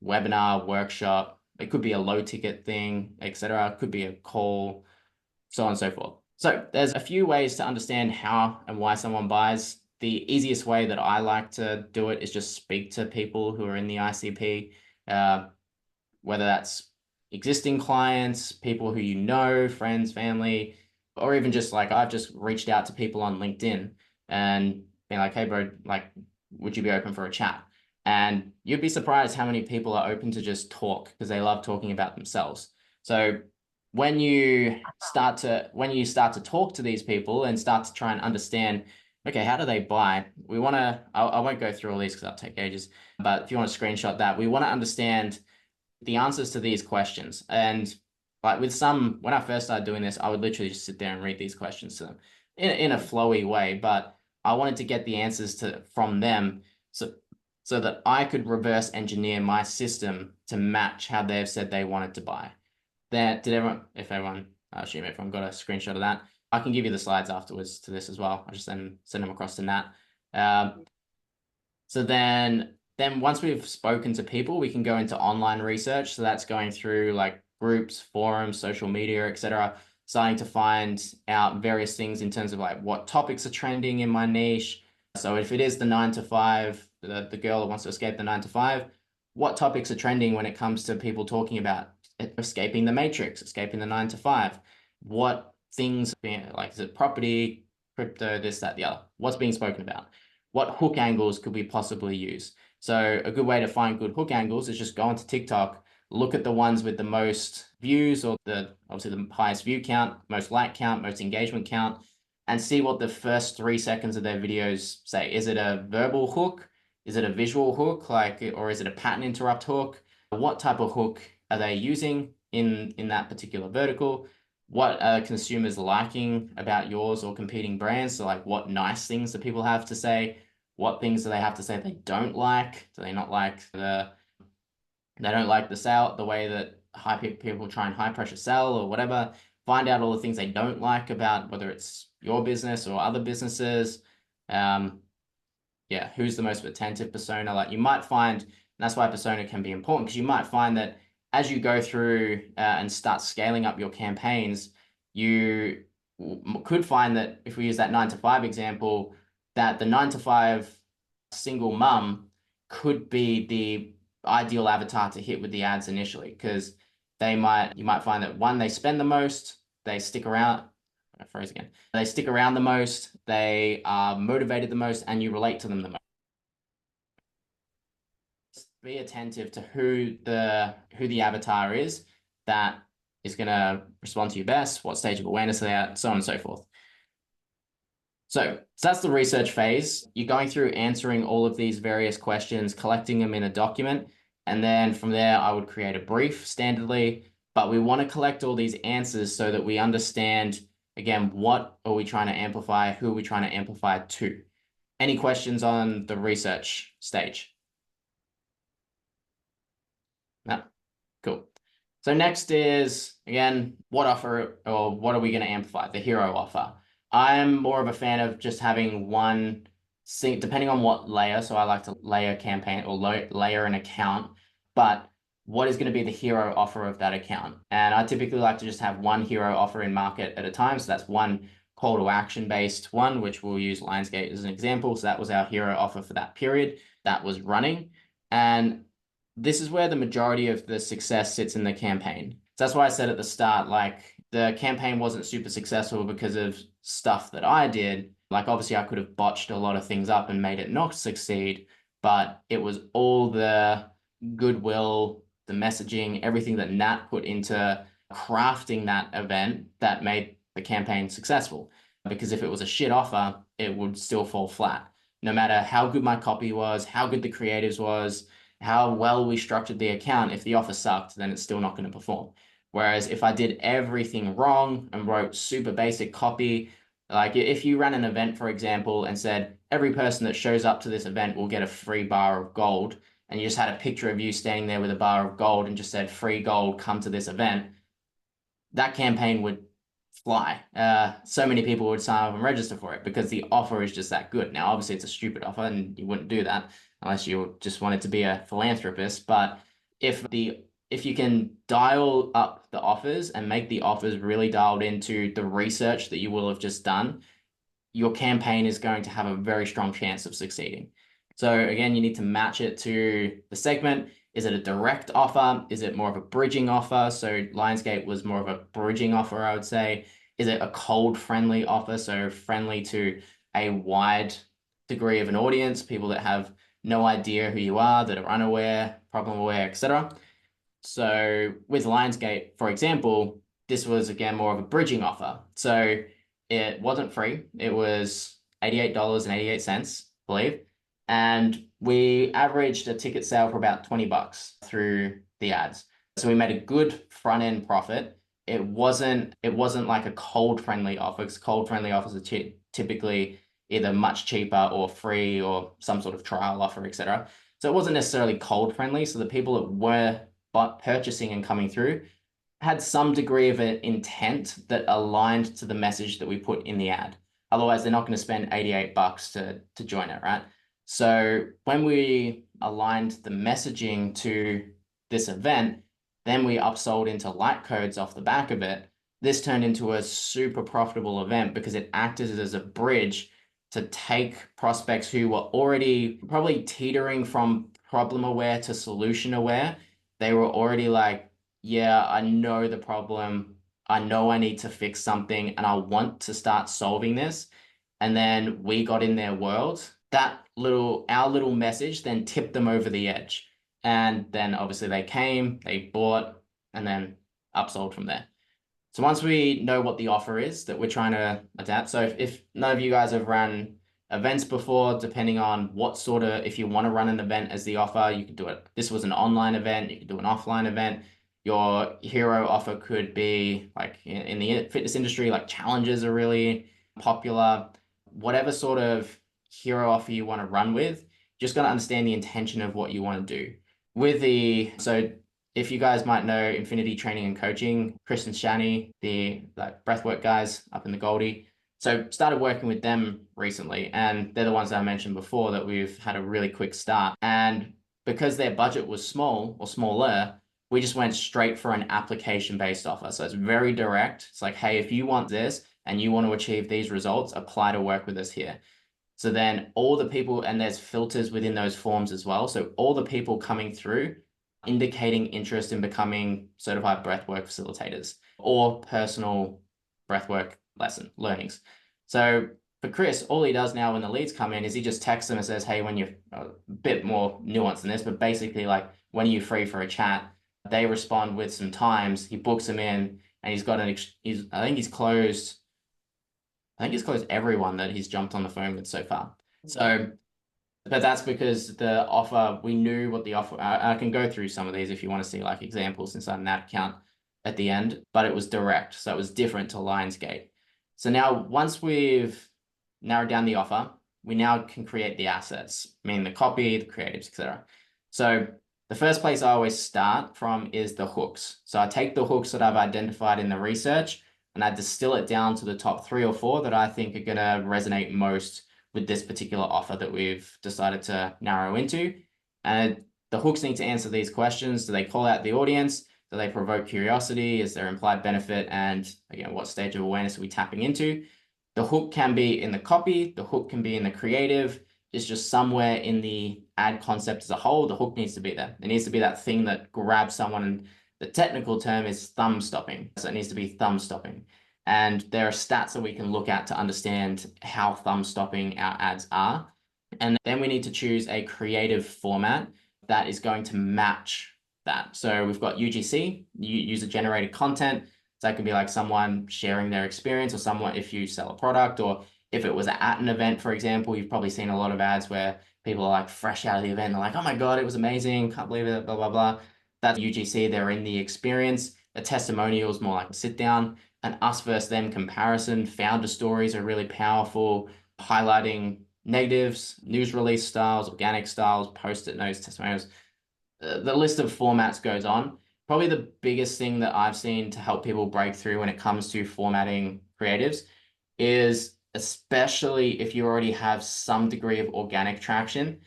webinar, workshop, it could be a low ticket thing, etc. Could be a call, so on and so forth. So there's a few ways to understand how and why someone buys. The easiest way that I like to do it is just speak to people who are in the ICP, whether that's existing clients, people who you know, friends, family, or even just like I've just reached out to people on LinkedIn and been like, hey bro, like, would you be open for a chat? And you'd be surprised how many people are open to just talk because they love talking about themselves. So when you start to talk to these people and start to try and understand, okay, how do they buy? We want to, I won't go through all these because that'll take ages, but if you want to screenshot that, we want to understand the answers to these questions. And like with some, when I first started doing this, I would literally just sit there and read these questions to them in a flowy way, but I wanted to get the answers from them so that I could reverse engineer my system to match how they've said they wanted to buy. I assume everyone got a screenshot of that. I can give you the slides afterwards to this as well. I'll just send them across to Nat. So then once we've spoken to people, we can go into online research. So that's going through like groups, forums, social media, etc., starting to find out various things in terms of like what topics are trending in my niche. So if it is the 9 to 5, the girl that wants to escape the 9 to 5, what topics are trending when it comes to people talking about escaping the matrix, escaping the 9 to 5? What things, like, is it property, crypto, this, that, the other? What's being spoken about? What hook angles could we possibly use? So a good way to find good hook angles is just go onto TikTok, look at the ones with the most views, or obviously the highest view count, most like count, most engagement count, and see what the first 3 seconds of their videos say. Is it a verbal hook? Is it a visual hook, or is it a pattern interrupt hook? What type of hook are they using in that particular vertical? What are consumers liking about yours or competing brands? So like, what nice things do people have to say? What things do they have to say they don't like? Do they not like they don't like the way that people try and high pressure sell or whatever? Find out all the things they don't like about whether it's your business or other businesses. Yeah, who's the most attentive persona? Like, you might find, and that's why persona can be important, because you might find that as you go through and start scaling up your campaigns, you could find that if we use that 9 to 5 example, that the 9 to 5 single mum could be the ideal avatar to hit with the ads initially, because you might find that, one, they spend the most, they stick around. They stick around the most, they are motivated the most, and you relate to them the most. Be attentive to who the avatar is that is going to respond to you best, what stage of awareness they are, so on and so forth. So that's the research phase. You're going through answering all of these various questions, collecting them in a document, and then from there I would create a brief standardly, but we want to collect all these answers so that we understand, again, what are we trying to amplify? Who are we trying to amplify to? Any questions on the research stage? No? Cool. So next is, again, what offer, or what are we going to amplify? The hero offer. I'm more of a fan of just having one, depending on what layer. So I like to layer campaign or layer an account, but what is going to be the hero offer of that account? And I typically like to just have one hero offer in market at a time. So that's one call to action based one, which we'll use Lionsgate as an example. So that was our hero offer for that period that was running. And this is where the majority of the success sits in the campaign. So that's why I said at the start, like, the campaign wasn't super successful because of stuff that I did. Like, obviously I could have botched a lot of things up and made it not succeed, but it was all the goodwill, the messaging, everything that Nat put into crafting that event that made the campaign successful. Because if it was a shit offer, it would still fall flat. No matter how good my copy was, how good the creatives was, how well we structured the account, if the offer sucked, then it's still not going to perform. Whereas if I did everything wrong and wrote super basic copy, like if you ran an event, for example, and said, every person that shows up to this event will get a free bar of gold, and you just had a picture of you standing there with a bar of gold and just said, free gold, come to this event, that campaign would fly. So many people would sign up and register for it because the offer is just that good. Now, obviously it's a stupid offer and you wouldn't do that unless you just wanted to be a philanthropist. But if you can dial up the offers and make the offers really dialed into the research that you will have just done, your campaign is going to have a very strong chance of succeeding. So again, you need to match it to the segment. Is it a direct offer? Is it more of a bridging offer? So Lionsgate was more of a bridging offer, I would say. Is it a cold friendly offer? So friendly to a wide degree of an audience, people that have no idea who you are, that are unaware, problem aware, etc. So with Lionsgate, for example, this was again more of a bridging offer. So it wasn't free. It was $88.88, I believe. And we averaged a ticket sale for about $20 through the ads. So we made a good front end profit. It wasn't like a cold friendly offer, because cold friendly offers are typically either much cheaper or free or some sort of trial offer, etc. So it wasn't necessarily cold friendly. So the people that were purchasing and coming through had some degree of an intent that aligned to the message that we put in the ad. Otherwise, they're not going to spend $88 to join it, right? So when we aligned the messaging to this event, then we upsold into light codes off the back of it. This turned into a super profitable event because it acted as a bridge to take prospects who were already probably teetering from problem aware to solution aware. They were already like, yeah, I know the problem. I know I need to fix something and I want to start solving this. And then we got in their world. Our little message then tipped them over the edge. And then obviously they came, they bought, and then upsold from there. So once we know what the offer is that we're trying to adapt. So if none of you guys have run events before, depending on what sort of, if you want to run an event as the offer, you could do it. This was an online event, you could do an offline event. Your hero offer could be like in the fitness industry, like challenges are really popular. Whatever sort of hero offer you want to run with, just got to understand the intention of what you want to do. So if you guys might know Infinity Training and Coaching, Chris and Shani, the breathwork guys up in the Goldie. So started working with them recently, and they're the ones that I mentioned before that we've had a really quick start. And because their budget was small or smaller, we just went straight for an application-based offer. So it's very direct. It's like, hey, if you want this and you want to achieve these results, apply to work with us here. So then all the people, and there's filters within those forms as well. So all the people coming through indicating interest in becoming certified breathwork facilitators or personal breathwork learnings. So for Chris, all he does now when the leads come in is he just texts them and says, hey, when you're a bit more nuanced than this, but basically like, when are you free for a chat? They respond with some times, he books them in, and he's got I think he's closed everyone that he's jumped on the phone with so far. So, but that's because the offer, we knew what the offer, I can go through some of these if you want to see like examples inside an ad account at the end, but it was direct. So it was different to Lionsgate. So now once we've narrowed down the offer, we now can create the assets, meaning the copy, the creatives, etc. So the first place I always start from is the hooks. So I take the hooks that I've identified in the research and I distill it down to the top 3 or 4 that I think are going to resonate most with this particular offer that we've decided to narrow into. And the hooks need to answer these questions. Do they call out the audience? Do they provoke curiosity? Is there implied benefit? And again, what stage of awareness are we tapping into? The hook can be in the copy. The hook can be in the creative. It's just somewhere in the ad concept as a whole. The hook needs to be there. It needs to be that thing that grabs someone. And the technical term is thumb stopping. So it needs to be thumb stopping. And there are stats that we can look at to understand how thumb stopping our ads are. And then we need to choose a creative format that is going to match that. So we've got UGC, user generated content. So that could be like someone sharing their experience, or someone, if you sell a product, or if it was at an event, for example, you've probably seen a lot of ads where people are like fresh out of the event. They're like, oh my God, it was amazing. Can't believe it, blah, blah, blah. That's UGC. They're in the experience. A testimonial is more like a sit down. An us versus them comparison. Founder stories are really powerful, highlighting negatives, news release styles, organic styles, post-it notes, testimonials. The list of formats goes on. Probably the biggest thing that I've seen to help people break through when it comes to formatting creatives is, especially if you already have some degree of organic traction,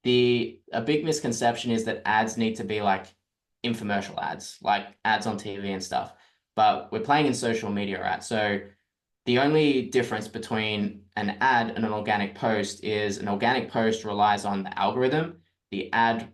a big misconception is that ads need to be like infomercial ads, like ads on TV and stuff. But we're playing in social media, right? So the only difference between an ad and an organic post is an organic post relies on the algorithm. The ad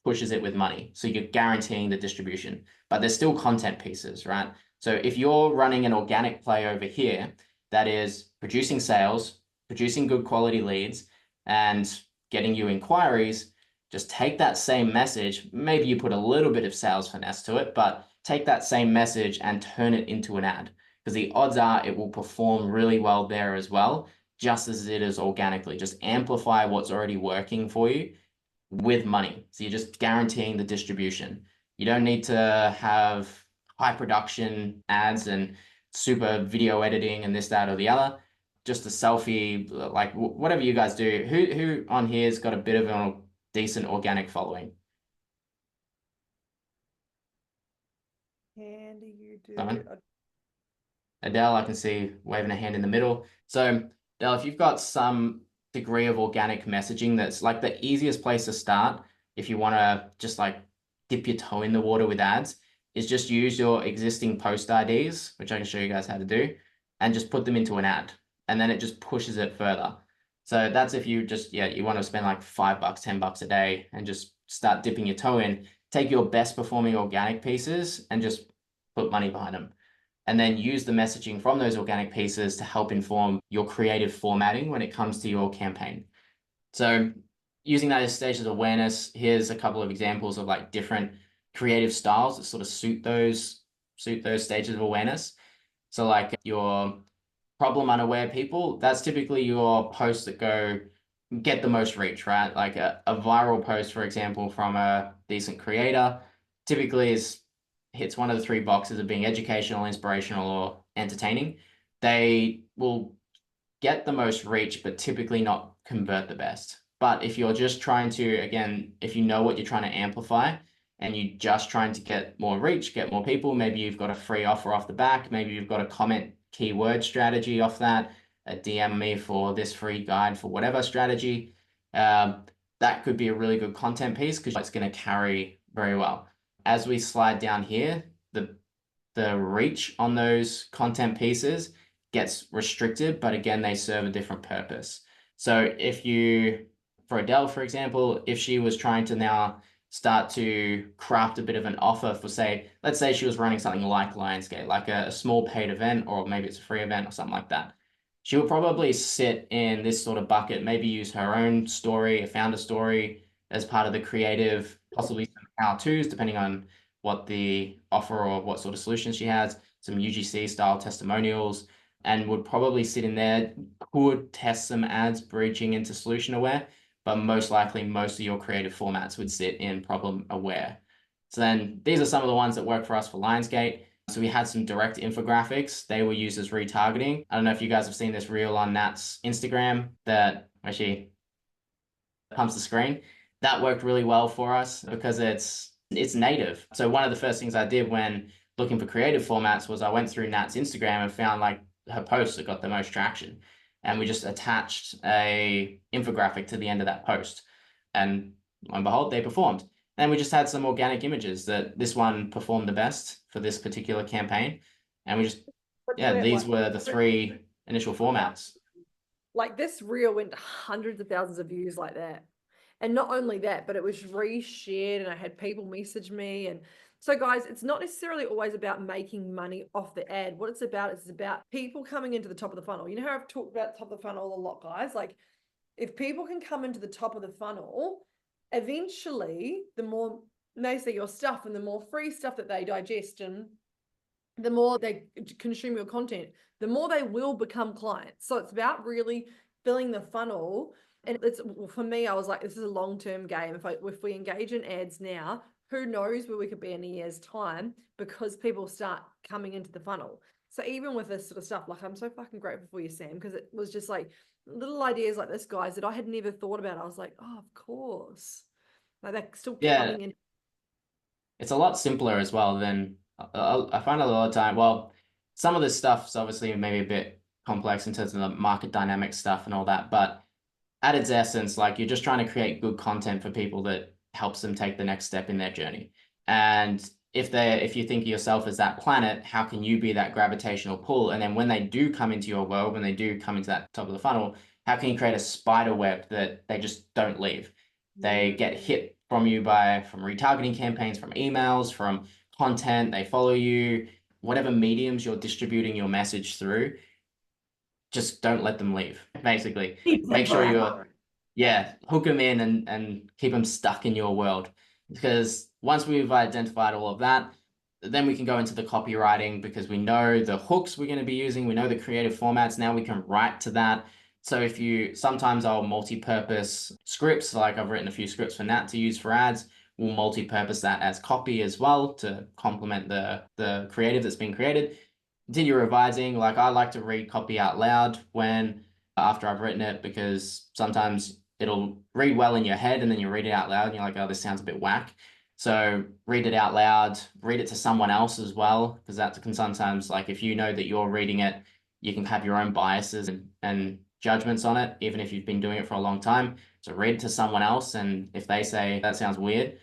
pushes it with money. So you're guaranteeing the distribution, but there's still content pieces, right? So if you're running an organic play over here that is producing sales, producing good quality leads, and getting you inquiries, just take that same message. Maybe you put a little bit of sales finesse to it, but take that same message and turn it into an ad, because the odds are it will perform really well there as well, just as it is organically. Just amplify what's already working for you with money. So you're just guaranteeing the distribution. You don't need to have high production ads and super video editing and this, that, or the other. Just a selfie, like whatever you guys do. Who on here's got a bit of a decent organic following? Andy, you do. Simon? Adele, I can see waving a hand in the middle. So Adele, if you've got some degree of organic messaging, that's like the easiest place to start if you want to just like dip your toe in the water with ads, is just use your existing post IDs, which I can show you guys how to do, and just put them into an ad. And then it just pushes it further. So that's if you just, you want to spend like $5, $10 a day and just start dipping your toe in, take your best performing organic pieces and just put money behind them. And then use the messaging from those organic pieces to help inform your creative formatting when it comes to your campaign. So using that as stages of awareness, here's a couple of examples of like different creative styles that sort of suit those stages of awareness. So like your problem unaware people, that's typically your posts that get the most reach, right? Like a viral post, for example, from a decent creator typically hits one of the 3 boxes of being educational, inspirational, or entertaining. They will get the most reach, but typically not convert the best. But if you're just trying to, again, if you know what you're trying to amplify and you're just trying to get more reach, get more people, maybe you've got a free offer off the back, maybe you've got a comment keyword strategy off that, DM me for this free guide for whatever strategy, that could be a really good content piece because it's going to carry very well. As we slide down here, the reach on those content pieces gets restricted, but again, they serve a different purpose. So for Adele, for example, if she was trying to now start to craft a bit of an offer for, let's say she was running something like Lionsgate, like a small paid event, or maybe it's a free event or something like that, she would probably sit in this sort of bucket, maybe use her own story, a founder story as part of the creative, possibly some how-tos, depending on what the offer or what sort of solution she has, some UGC style testimonials, and would probably sit in there, could test some ads bridging into solution aware, but most likely most of your creative formats would sit in problem aware. So then these are some of the ones that work for us for Lionsgate. So we had some direct infographics. They were used as retargeting. I don't know if you guys have seen this reel on Nat's Instagram that actually pumps the screen. That worked really well for us because it's native. So one of the first things I did when looking for creative formats was I went through Nat's Instagram and found like her posts that got the most traction. And we just attached a infographic to the end of that post. And lo and behold, they performed. And we just had some organic images that this one performed the best for this particular campaign. And we just, these were the 3 initial formats. Like this reel went to hundreds of thousands of views like that. And not only that, but it was reshared and I had people message me. And so guys, it's not necessarily always about making money off the ad. What it's about people coming into the top of the funnel. You know how I've talked about top of the funnel a lot, guys? Like if people can come into the top of the funnel, eventually the more they see your stuff and the more free stuff that they digest and the more they consume your content, the more they will become clients. So it's about really filling the funnel. And for me, I was like, this is a long-term game. If we engage in ads now, who knows where we could be in a year's time because people start coming into the funnel. So even with this sort of stuff, like I'm so fucking grateful for you, Sam, because it was just like little ideas like this, guys, that I had never thought about. I was like, oh, of course. Like they're still coming in. It's a lot simpler as well than I find a lot of time. Well, some of this stuff's obviously maybe a bit complex in terms of the market dynamic stuff and all that, but at its essence, like you're just trying to create good content for people that helps them take the next step in their journey. And if you think of yourself as that planet, how can you be that gravitational pull? And then when they do come into your world, when they do come into that top of the funnel, how can you create a spider web that they just don't leave? They get hit from you from retargeting campaigns, from emails, from content, they follow you, whatever mediums you're distributing your message through, just don't let them leave, basically. Make sure you're, yeah, hook them in and keep them stuck in your world. Because once we've identified all of that, then we can go into the copywriting, because we know the hooks we're going to be using, we know the creative formats, now we can write to that. So if sometimes I'll multi-purpose scripts, like I've written a few scripts for Nat to use for ads, we'll multi-purpose that as copy as well to complement the creative that's been created. Continue revising. Like, I like to read copy out loud after I've written it, because sometimes it'll read well in your head and then you read it out loud and you're like, oh, this sounds a bit whack. So read it out loud, read it to someone else as well, because that can sometimes, like, if you know that you're reading it, you can have your own biases and judgments on it, even if you've been doing it for a long time. So read it to someone else, and if they say that sounds weird,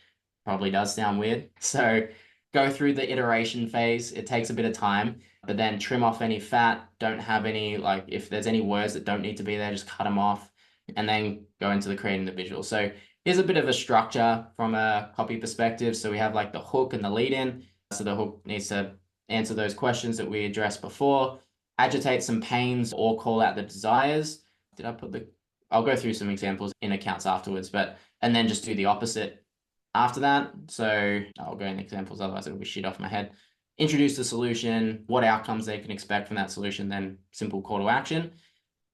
probably does sound weird. So go through the iteration phase. It takes a bit of time, but then trim off any fat. Don't have any, like, if there's any words that don't need to be there, just cut them off, and then go into the creating the visual. So here's a bit of a structure from a copy perspective. So we have like the hook and the lead in. So the hook needs to answer those questions that we addressed before, agitate some pains or call out the desires. I'll go through some examples in accounts afterwards, and then just do the opposite after that. So I'll go in examples, otherwise it'll be shit off my head. Introduce the solution, what outcomes they can expect from that solution, then simple call to action.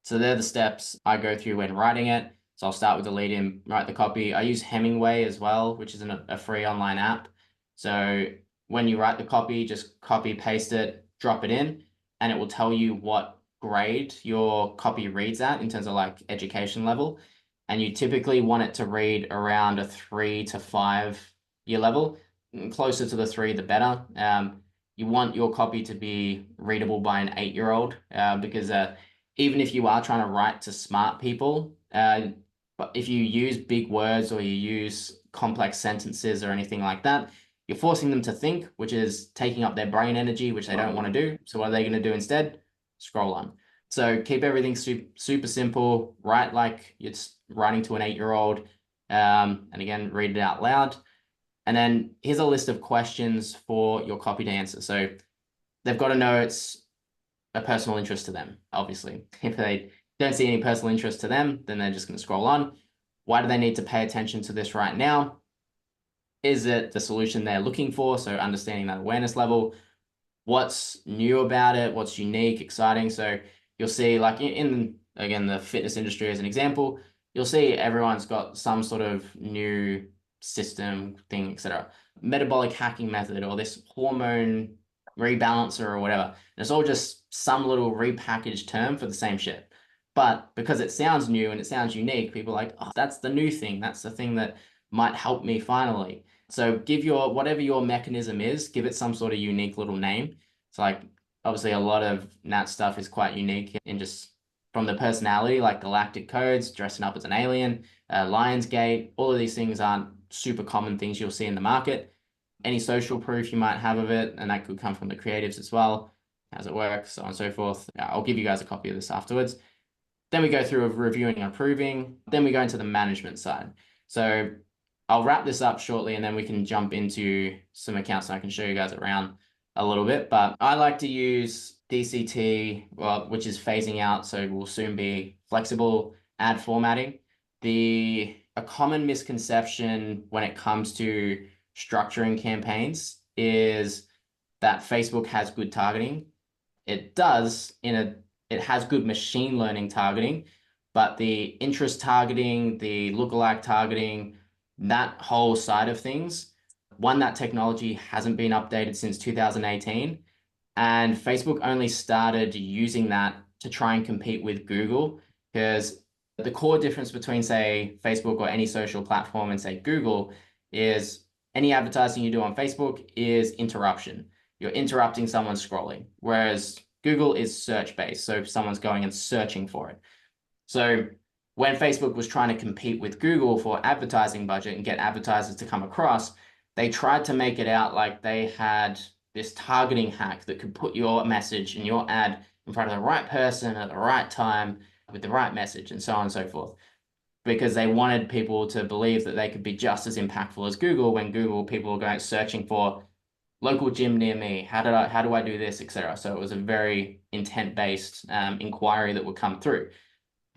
So they're the steps I go through when writing it. So I'll start with the lead in, write the copy. I use Hemingway as well, which is a free online app. So when you write the copy, just copy, paste it, drop it in, and it will tell you what grade your copy reads at in terms of like education level. And you typically want it to read around a 3 to 5 year level. Closer to the 3, the better. You want your copy to be readable by an 8-year-old, because even if you are trying to write to smart people, but if you use big words or you use complex sentences or anything like that, you're forcing them to think, which is taking up their brain energy, which they don't want to do. So what are they going to do instead? Scroll on. So keep everything super simple. Write like it's writing to an 8-year-old. And again, read it out loud. And then here's a list of questions for your copy to answer. So they've got to know it's a personal interest to them, obviously. If they don't see any personal interest to them, then they're just going to scroll on. Why do they need to pay attention to this right now? Is it the solution they're looking for? So understanding that awareness level. What's new about it? What's unique, exciting? So you'll see, like again, the fitness industry as an example, you'll see everyone's got some sort of new system thing, etc. Metabolic hacking method, or this hormone rebalancer, or whatever. And it's all just some little repackaged term for the same shit. But because it sounds new and it sounds unique, people are like, oh, that's the new thing. That's the thing that might help me finally. So give whatever your mechanism is, give it some sort of unique little name. So like, obviously a lot of Nat stuff is quite unique in just from the personality, like Galactic Codes, dressing up as an alien, Lionsgate, all of these things aren't super common things you'll see in the market. Any social proof you might have of it, and that could come from the creatives as well. How's it work, so on and so forth. I'll give you guys a copy of this afterwards. Then we go through reviewing and approving. Then we go into the management side. So I'll wrap this up shortly, and then we can jump into some accounts and I can show you guys around a little bit. But I like to use DCT, which is phasing out, so will soon be flexible ad formatting. A common misconception when it comes to structuring campaigns is that Facebook has good targeting. It does it has good machine learning targeting, but the interest targeting, the lookalike targeting, that whole side of things, that technology hasn't been updated since 2018. And Facebook only started using that to try and compete with Google, because the core difference between, say, Facebook or any social platform and, say, Google is any advertising you do on Facebook is interruption. You're interrupting someone scrolling, whereas Google is search-based, so someone's going and searching for it. So when Facebook was trying to compete with Google for advertising budget and get advertisers to come across, they tried to make it out like they had this targeting hack that could put your message and your ad in front of the right person at the right time with the right message and so on and so forth. because they wanted people to believe that they could be just as impactful as Google. When Google, people were going searching for local gym near me. How do I do this, etc. So it was a very intent-based inquiry that would come through.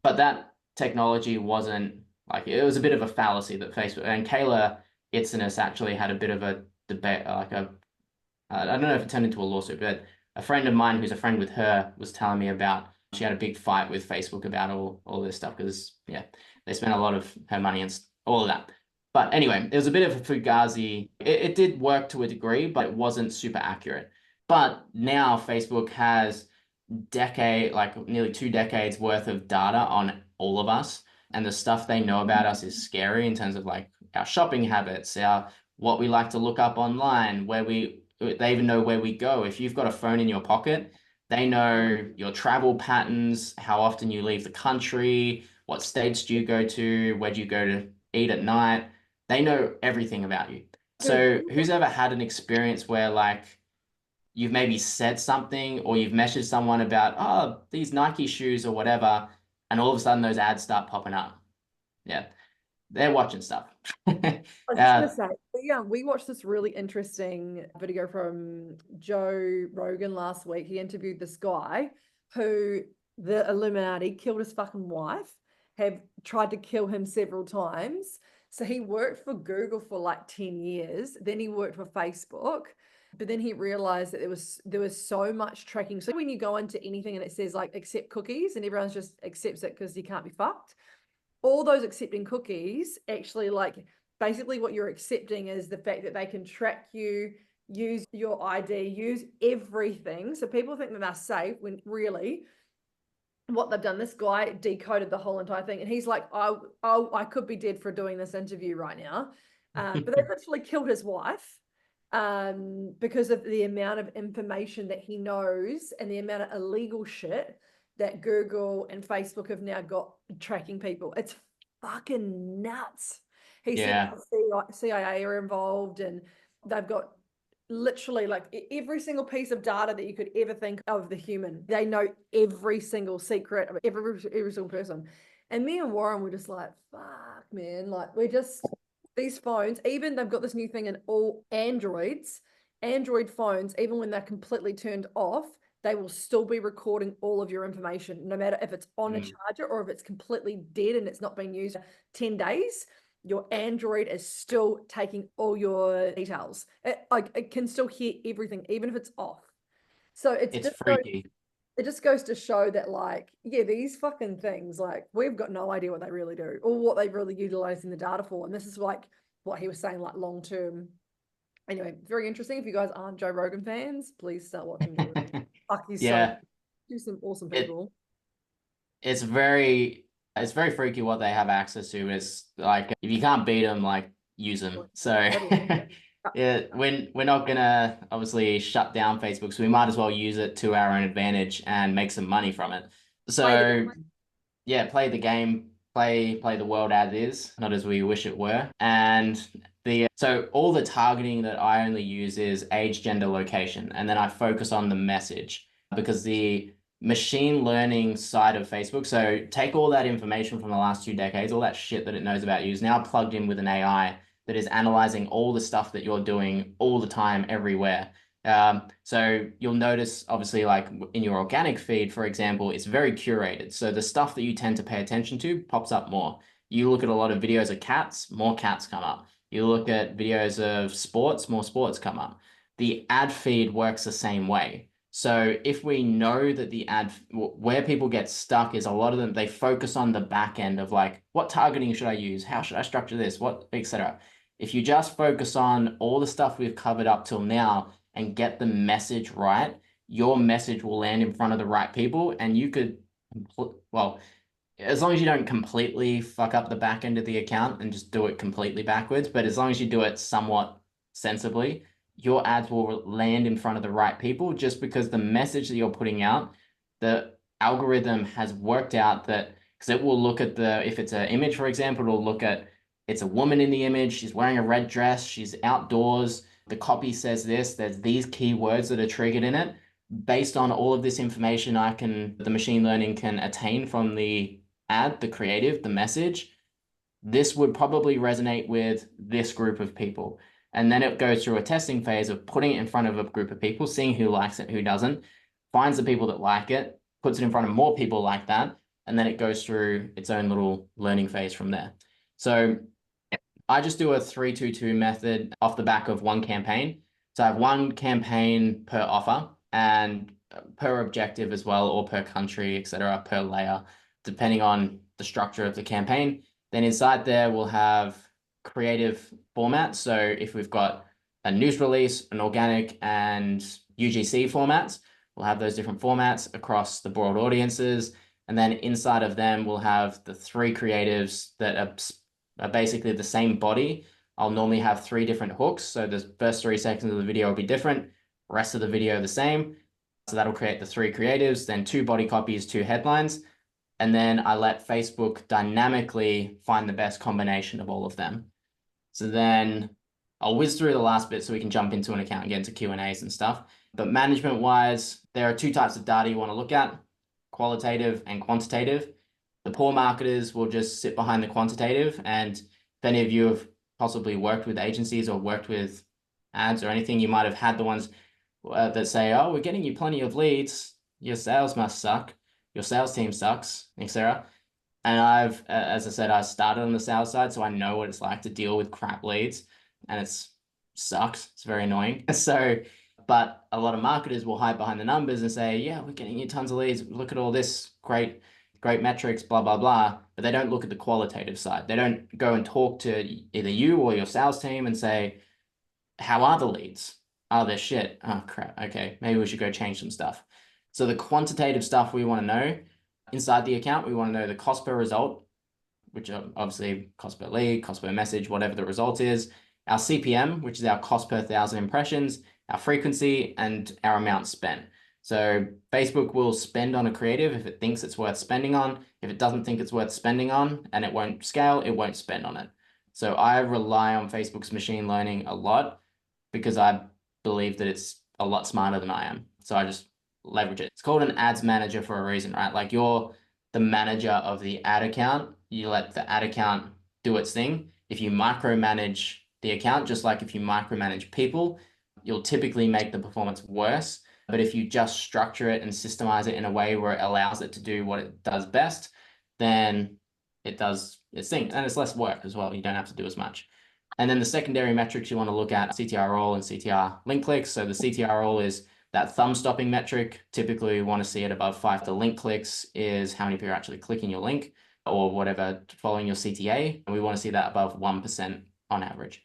But that technology wasn't like, it was a bit of a fallacy that Facebook, and Kayla Itsines actually had a bit of a debate, like I don't know if it turned into a lawsuit, but a friend of mine who's a friend with her was telling me about, she had a big fight with Facebook about all this stuff because, yeah, they spent a lot of her money and all of that. But anyway, it was a bit of a fugazi. It did work to a degree, but it wasn't super accurate. But now Facebook has nearly 2 decades worth of data on all of us. And the stuff they know about us is scary in terms of like our shopping habits, what we like to look up online, they even know where we go. If you've got a phone in your pocket, they know your travel patterns, how often you leave the country, what states do you go to, where do you go to eat at night. They know everything about you. So who's ever had an experience where like you've maybe said something or you've messaged someone about, oh, these Nike shoes or whatever, and all of a sudden those ads start popping up? Yeah, they're watching stuff. I was just gonna say, yeah, we watched this really interesting video from Joe Rogan last week. He interviewed this guy who the Illuminati killed his fucking wife, have tried to kill him several times. So he worked for Google for like 10 years. Then he worked for Facebook. But then he realized that there was so much tracking. So when you go into anything and it says like accept cookies and everyone just accepts it because you can't be fucked, all those accepting cookies actually, like, basically what you're accepting is the fact that they can track you, use your ID, use everything. So people think that they're safe when really what they've done, this guy decoded the whole entire thing. And he's like, I could be dead for doing this interview right now. But they literally killed his wife because of the amount of information that he knows and the amount of illegal shit that Google and Facebook have now got tracking people. It's fucking nuts. He said CIA are involved and they've got literally like every single piece of data that you could ever think of the human. They know every single secret of every single person. And me and Warren were just like, fuck, man. Like, we're just, these phones, even they've got this new thing in all Android phones, even when they're completely turned off, they will still be recording all of your information, no matter if it's on a charger or if it's completely dead and it's not being used 10 days. Your Android is still taking all your details. It can still hear everything, even if it's off. So it's just freaky. It just goes to show that, like, yeah, these fucking things, like, we've got no idea what they really do or what they're really utilizing the data for. And this is like what he was saying, like long term. Anyway, very interesting. If you guys aren't Joe Rogan fans, please start watching. Fuck, he's some awesome people. It's very freaky what they have access to. It's like, if you can't beat them, like, use them. So yeah, we're not gonna obviously shut down Facebook, so we might as well use it to our own advantage and make some money from it. So yeah, play the game, play the world as is, not as we wish it were. And so all the targeting that I only use is age, gender, location, and then I focus on the message, because the machine learning side of Facebook, so take all that information from the last 2 decades, all that shit that it knows about you, is now plugged in with an AI that is analyzing all the stuff that you're doing all the time, everywhere. So you'll notice, obviously, like in your organic feed, for example, it's very curated. So the stuff that you tend to pay attention to pops up more. You look at a lot of videos of cats, more cats come up. You look at videos of sports, more sports come up. The ad feed works the same way. So if we know that the where people get stuck is a lot of them, they focus on the back end of like, what targeting should I use? How should I structure this? What, etc. If you just focus on all the stuff we've covered up till now and get the message right, your message will land in front of the right people, and you could, well, as long as you don't completely fuck up the back end of the account and just do it completely backwards, but as long as you do it somewhat sensibly, your ads will land in front of the right people, just because the message that you're putting out, the algorithm has worked out that, because it will look at if it's an image, for example, it'll look at, it's a woman in the image, she's wearing a red dress, she's outdoors, the copy says this, there's these keywords that are triggered in it. Based on all of this information the machine learning can attain from the ad, the creative, the message, this would probably resonate with this group of people. And then it goes through a testing phase of putting it in front of a group of people, seeing who likes it, who doesn't, finds the people that like it, puts it in front of more people like that, and then it goes through its own little learning phase from there. So I just do a 3-2-2 method off the back of one campaign. So I have one campaign per offer and per objective as well, or per country, etc., per layer, depending on the structure of the campaign. Then inside there, we'll have creative formats. So if we've got a news release, an organic, and UGC formats, we'll have those different formats across the broad audiences. And then inside of them, we'll have the 3 creatives that are basically the same body. I'll normally have 3 different hooks. So the first 3 seconds of the video will be different, rest of the video the same. So that'll create the 3 creatives, then 2 body copies, 2 headlines. And then I let Facebook dynamically find the best combination of all of them. So then I'll whiz through the last bit so we can jump into an account and get into Q&As and stuff. But management wise, there are 2 types of data you want to look at, qualitative and quantitative. The poor marketers will just sit behind the quantitative. And if any of you have possibly worked with agencies or worked with ads or anything, you might have had the ones that say, oh, we're getting you plenty of leads. Your sales must suck. Your sales team sucks, etc. And I've, as I said, I started on the sales side, so I know what it's like to deal with crap leads, and it sucks. It's very annoying. So, but a lot of marketers will hide behind the numbers and say, yeah, we're getting you tons of leads. Look at all this great metrics, blah, blah, blah. But they don't look at the qualitative side. They don't go and talk to either you or your sales team and say, how are the leads? Oh, they're shit. Oh, crap. Okay, maybe we should go change some stuff. So the quantitative stuff we want to know inside the account, we want to know the cost per result, which are obviously cost per lead, cost per message, whatever the result is, our CPM, which is our cost per 1,000 impressions, our frequency, and our amount spent. So Facebook will spend on a creative if it thinks it's worth spending on. If it doesn't think it's worth spending on and it won't scale, it won't spend on it. So I rely on Facebook's machine learning a lot because I believe that it's a lot smarter than I am. So I just leverage it. It's called an ads manager for a reason, right? Like you're the manager of the ad account. You let the ad account do its thing. If you micromanage the account, just like if you micromanage people, you'll typically make the performance worse. But if you just structure it and systemize it in a way where it allows it to do what it does best, then it does its thing. And it's less work as well. You don't have to do as much. And then the secondary metrics you want to look at, CTR roll and CTR link clicks. So the CTR roll is that thumb stopping metric. Typically we want to see it above 5. The link clicks is how many people are actually clicking your link or whatever, following your CTA. And we want to see that above 1% on average.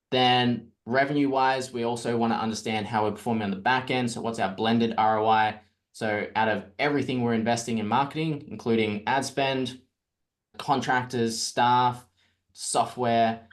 Then revenue wise, we also want to understand how we're performing on the back end. So what's our blended ROI? So out of everything we're investing in marketing, including ad spend, contractors, staff, software,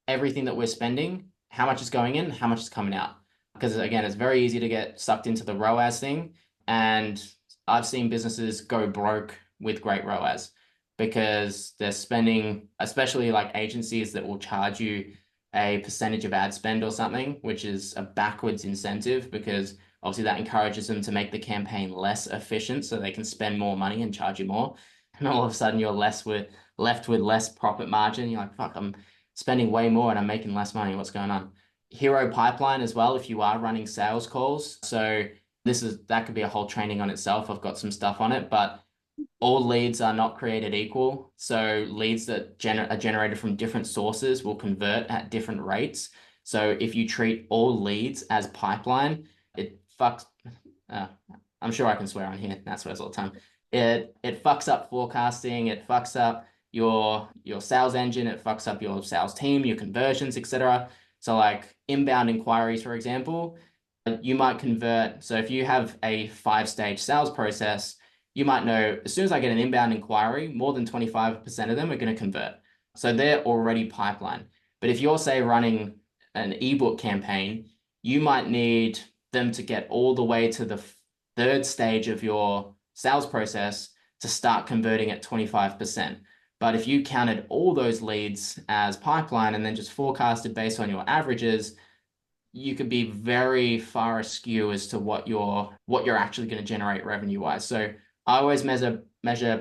everything that we're spending, how much is going in, how much is coming out? Because again, it's very easy to get sucked into the ROAS thing. And I've seen businesses go broke with great ROAS because they're spending, especially like agencies that will charge you a percentage of ad spend or something, which is a backwards incentive because obviously that encourages them to make the campaign less efficient so they can spend more money and charge you more. And all of a sudden you're left with less profit margin. You're like, fuck, I'm spending way more and I'm making less money. What's going on? Hero pipeline as well, if you are running sales calls. So that could be a whole training on itself. I've got some stuff on it, but all leads are not created equal. So leads that are generated from different sources will convert at different rates. So if you treat all leads as pipeline, it fucks, I'm sure I can swear on here. That swears all the time. It fucks up forecasting. It fucks up your sales engine. It fucks up your sales team, your conversions, etc. So like inbound inquiries, for example, you might convert. So if you have a 5-stage sales process, you might know as soon as I get an inbound inquiry, more than 25% of them are going to convert. So they're already pipeline. But if you're, say, running an ebook campaign, you might need them to get all the way to the 3rd stage of your sales process to start converting at 25%. But if you counted all those leads as pipeline and then just forecasted based on your averages, you could be very far askew as to what you're actually going to generate revenue wise. So I always measure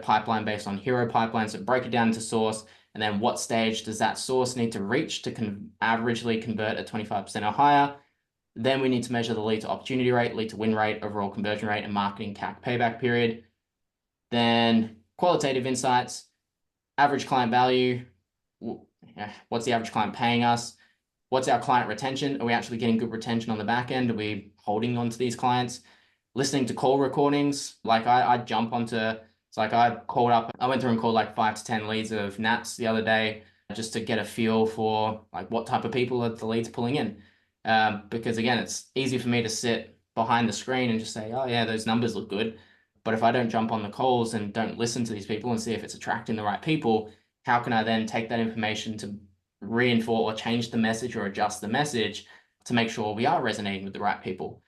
pipeline based on hero pipeline. So break it down to source, And then what stage does that source need to reach to averagely convert at 25% or higher? Then we need to measure the lead to opportunity rate, lead to win rate, overall conversion rate, and marketing CAC payback period. Then qualitative insights, average client value. What's the average client paying us? What's our client retention? Are we actually getting good retention on the back end? Are we holding on to these clients? Listening to call recordings. Like I jump onto, it's like I went through and called like 5 to 10 leads of Nats the other day just to get a feel for like what type of people are the leads pulling in. Because again, it's easy for me to sit behind the screen and just say, oh yeah, those numbers look good. But if I don't jump on the calls and don't listen to these people and see if it's attracting the right people, how can I then take that information to reinforce or change the message or adjust the message to make sure we are resonating with the right people?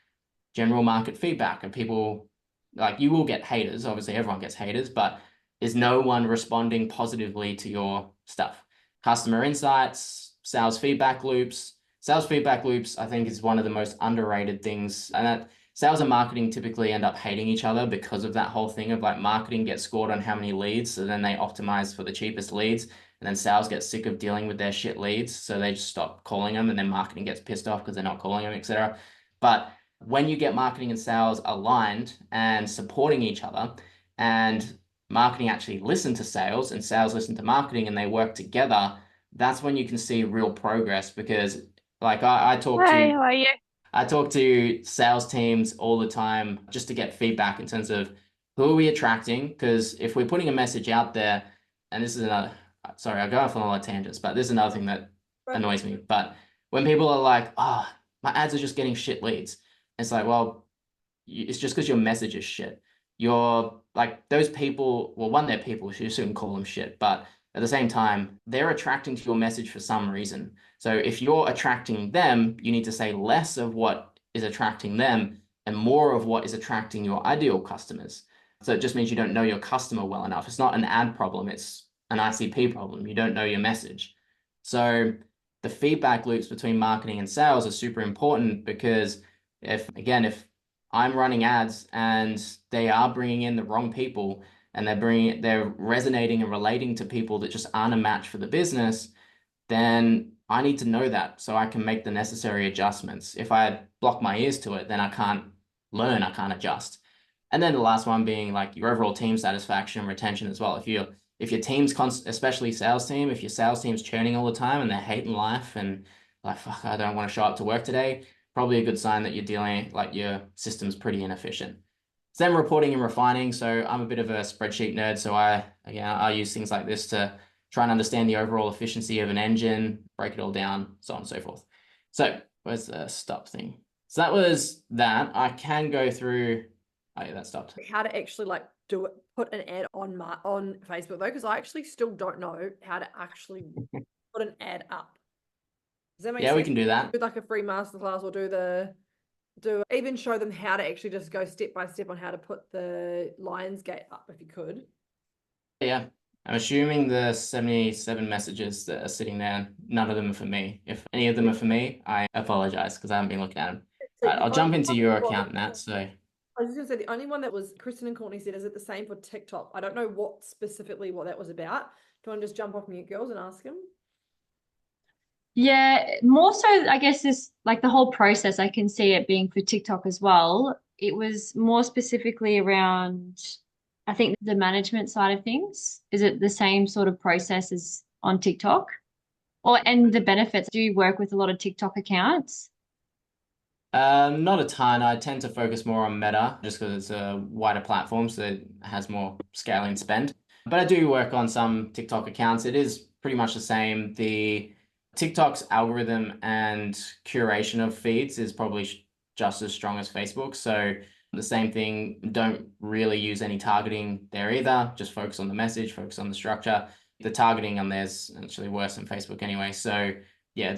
General market feedback, and people, like, you will get haters. Obviously, everyone gets haters, but is no one responding positively to your stuff? Customer insights, sales feedback loops. Sales feedback loops, I think, is one of the most underrated things. And that sales and marketing typically end up hating each other because of that whole thing of like marketing gets scored on how many leads. So then they optimize for the cheapest leads. And then sales get sick of dealing with their shit leads. So they just stop calling them, and then marketing gets pissed off because they're not calling them, etc. But when you get marketing and sales aligned and supporting each other, and marketing actually listen to sales and sales listen to marketing, and they work together, that's when you can see real progress. Because like I talk Hi, to how are you? I talk to sales teams all the time just to get feedback in terms of who are we attracting? Because if we're putting a message out there, and this is another, sorry, I go off on a lot of tangents, but this is another thing that annoys me. But when people are like, oh, my ads are just getting shit leads. It's like, well, it's just because your message is shit. You're like, those people, well, one, they're people, so you shouldn't call them shit, but at the same time, they're attracting to your message for some reason. So if you're attracting them, you need to say less of what is attracting them and more of what is attracting your ideal customers. So it just means you don't know your customer well enough. It's not an ad problem, it's an ICP problem. You don't know your message. So the feedback loops between marketing and sales are super important, because if I'm running ads and they are bringing in the wrong people, and they're resonating and relating to people that just aren't a match for the business, then I need to know that so I can make the necessary adjustments. If I block my ears to it, then I can't learn, I can't adjust. And then the last one being like your overall team satisfaction and retention as well. If your team's especially sales team, if your sales team's churning all the time and they're hating life and like, fuck, I don't want to show up to work today, probably a good sign that your system's pretty inefficient. Then reporting and refining. So I'm a bit of a spreadsheet nerd. So I use things like this to try and understand the overall efficiency of an engine, break it all down, so on and so forth. So where's the stop thing? So that was that. I can go through, oh yeah, that stopped. How to actually like do it, put an ad on Facebook though, because I actually still don't know how to actually put an ad up. Does that make sense? Yeah, we can do that. Do like a free masterclass, or even show them how to actually just go step by step on how to put the Lionsgate up, if you could. Yeah, I'm assuming the 77 messages that are sitting there, none of them are for me. If any of them are for me, I apologize because I haven't been looking at them. Right, I'll jump into your account, Nat. So I was just gonna say, the only one that was Kristen and Courtney said, is it the same for TikTok? I don't know what that was about. Do you want to just jump off mute, girls, and ask them? Yeah, more so, I guess, this like the whole process, I can see it being for TikTok as well. It was more specifically around, I think, the management side of things. Is it the same sort of process as on TikTok? And the benefits? Do you work with a lot of TikTok accounts? not a ton. I tend to focus more on Meta just because it's a wider platform, so it has more scaling spend. But I do work on some TikTok accounts. It is pretty much the same. The TikTok's algorithm and curation of feeds is probably just as strong as Facebook. So the same thing, don't really use any targeting there either. Just focus on the message, focus on the structure. The targeting on there's actually worse than Facebook anyway. So yeah,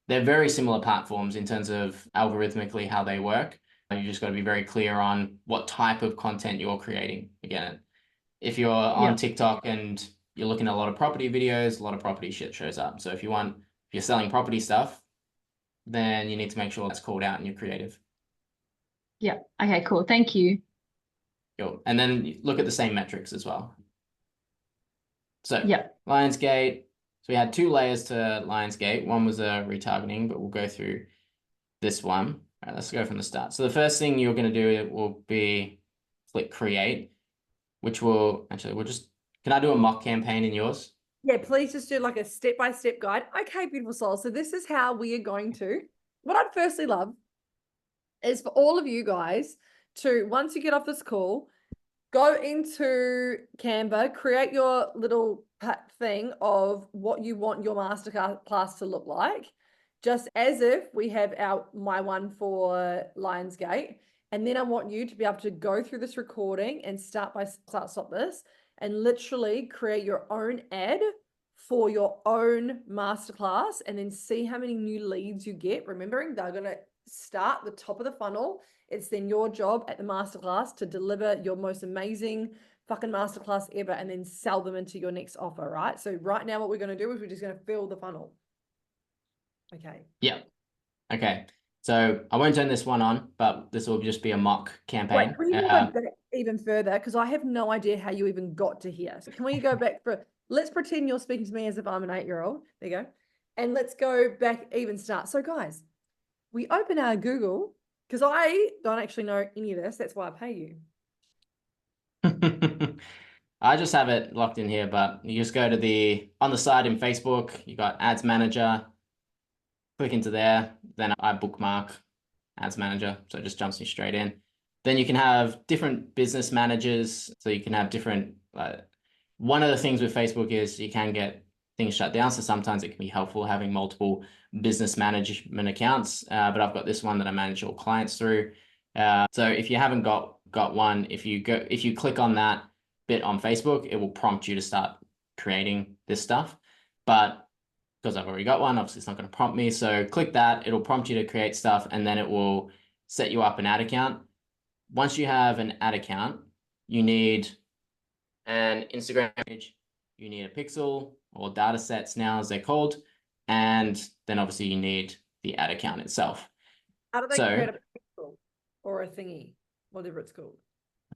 they're very similar platforms in terms of algorithmically how they work. You just got to be very clear on what type of content you're creating. Again, if you're on TikTok and you're looking at a lot of property videos, a lot of property shit shows up. So if you're selling property stuff, then you need to make sure that's called out and you're creative. Yeah. Okay, cool. Thank you. Cool. And then look at the same metrics as well. So Yeah. Lionsgate. So we had 2 layers to Lionsgate. One was a retargeting, but we'll go through this one. All right, let's go from the start. So the first thing you're going to do will be click create, which will actually, can I do a mock campaign in yours? Yeah, please just do like a step-by-step guide. Okay, beautiful soul. So this is how we are going to, what I'd firstly love is for all of you guys to, once you get off this call, go into Canva, create your little thing of what you want your masterclass to look like, just as if we have my one for Lionsgate. And then I want you to be able to go through this recording and stop this and literally create your own ad for your own masterclass and then see how many new leads you get. Remembering they're going to start the top of the funnel. It's then your job at the masterclass to deliver your most amazing fucking masterclass ever and then sell them into your next offer, right? So right now what we're going to do is we're just going to fill the funnel. Okay. Yeah. Okay. So I won't turn this one on, but this will just be a mock campaign. Wait, can we even go back even further? Because I have no idea how you even got to here. So can we go back let's pretend you're speaking to me as if I'm an 8-year-old. There you go. And let's go back even start. So guys, we open our Google because I don't actually know any of this. That's why I pay you. I just have it locked in here, but you just go to on the side in Facebook, you got Ads Manager, click into there, then I bookmark Ads Manager, so it just jumps me straight in. Then you can have different business managers, so you can have different, one of the things with Facebook is you can get things shut down, so sometimes it can be helpful having multiple business management accounts, but I've got this one that I manage all clients through. So if you haven't got one, if you click on that bit on Facebook, it will prompt you to start creating this stuff. But because I've already got one, obviously it's not going to prompt me. So click that, it'll prompt you to create stuff, and then it will set you up an ad account. Once you have an ad account, you need an Instagram page, you need a pixel or data sets now as they're called, and then obviously you need the ad account itself. How do they create a pixel or a thingy, whatever it's called?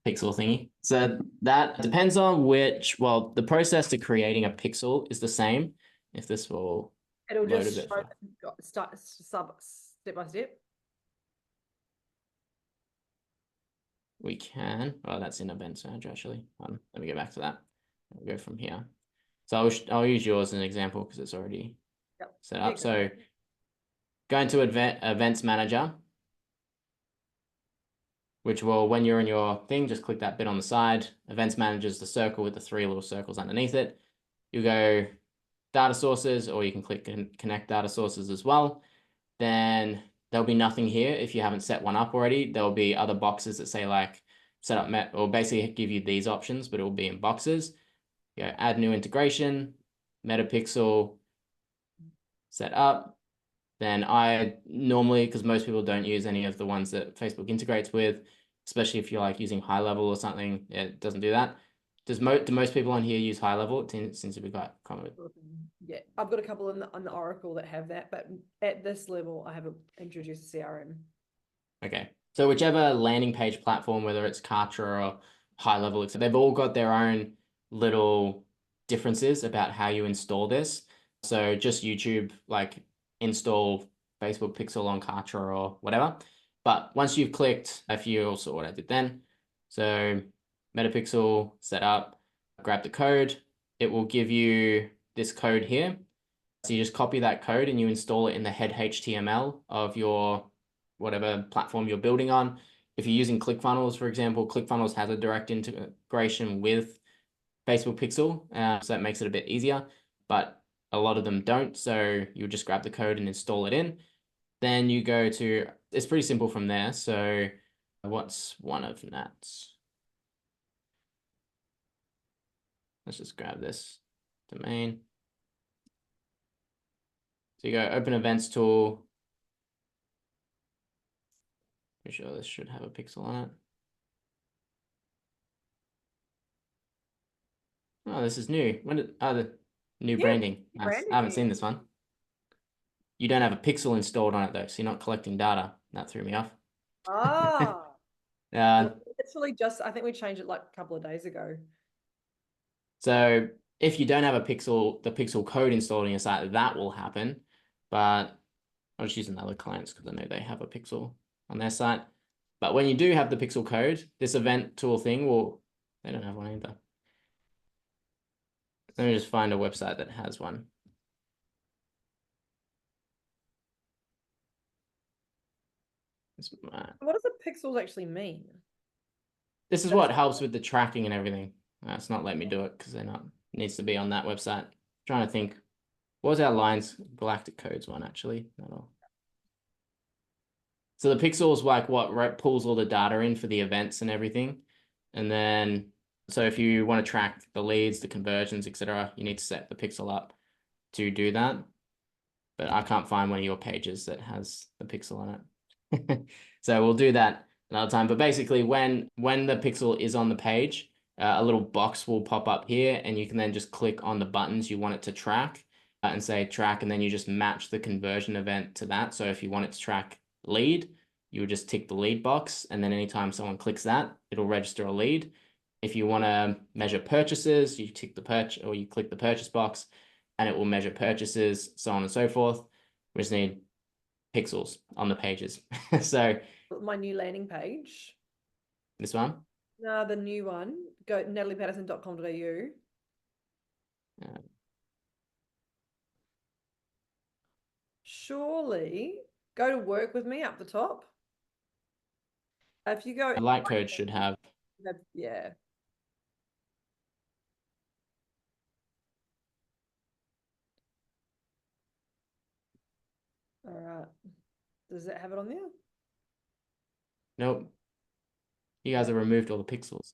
A pixel thingy. So that depends on the process to creating a pixel is the same. If this will It'll load just a bit start step by step. We can. Oh, that's in Events Manager actually. Let me go back to that. We'll go from here. So I'll use yours as an example because it's already set up. So go into Events Manager, which will, when you're in your thing, just click that bit on the side. Events Manager is the circle with the 3 little circles underneath it. You go data sources, or you can click connect data sources as well. Then there'll be nothing here if you haven't set one up already. There'll be other boxes that say like set up or basically give you these options, but it will be in boxes. You go add new integration, Metapixel, set up. Then I normally, because most people don't use any of the ones that Facebook integrates with, especially if you're like using high level or something, it doesn't do that. Do most people on here use high level? It seems to be quite common. Yeah, I've got a couple on the Oracle that have that, but at this level, I haven't introduced a CRM. Okay, so whichever landing page platform, whether it's Kartra or high level, they've all got their own little differences about how you install this. So just YouTube, like install Facebook Pixel on Kartra or whatever. But once you've clicked, if you also what I did then, so Metapixel set up, grab the code, it will give you this code here. So you just copy that code and you install it in the head HTML of your whatever platform you're building on. If you're using ClickFunnels, for example, ClickFunnels has a direct integration with Facebook Pixel, so that makes it a bit easier, but a lot of them don't. So you just grab the code and install it in. Then you go to, it's pretty simple from there. So what's one of Nat's? Let's just grab this domain. So you go open events tool. Pretty sure this should have a pixel on it. Oh, this is new. The new branding. Nice. I haven't seen this one. You don't have a pixel installed on it though, so you're not collecting data. That threw me off. Ah. Literally just, I think we changed it like a couple of days ago. So if you don't have the pixel code installed on your site, that will happen. But I'll just use another clients because I know they have a pixel on their site. But when you do have the pixel code, this event tool thing they don't have one either. Let me just find a website that has one. What does the pixels actually mean? This is what helps with the tracking and everything. It's not letting me do it because they're not. It needs to be on that website. Trying to think. What was our lines? Galactic Codes one actually. Not all. So the pixel is like what pulls all the data in for the events and everything. And then, so if you want to track the leads, the conversions, etc., you need to set the pixel up to do that. But I can't find one of your pages that has the pixel on it. So we'll do that another time. But basically, when the pixel is on the page, a little box will pop up here, and you can then just click on the buttons you want it to track and say track, and then you just match the conversion event to that. So if you want it to track lead, you would just tick the lead box, and then anytime someone clicks that, it'll register a lead. If you want to measure purchases, you tick the purchase, or you click the purchase box, and it will measure purchases, so on and so forth. We just need pixels on the pages. So My new landing page. this one. No, the new one. Go nataliepatterson.com.au. Surely go to work with me up the top. If you go, The light code should have. yeah. All right. Does it have it on there? Nope. You guys have removed all the pixels.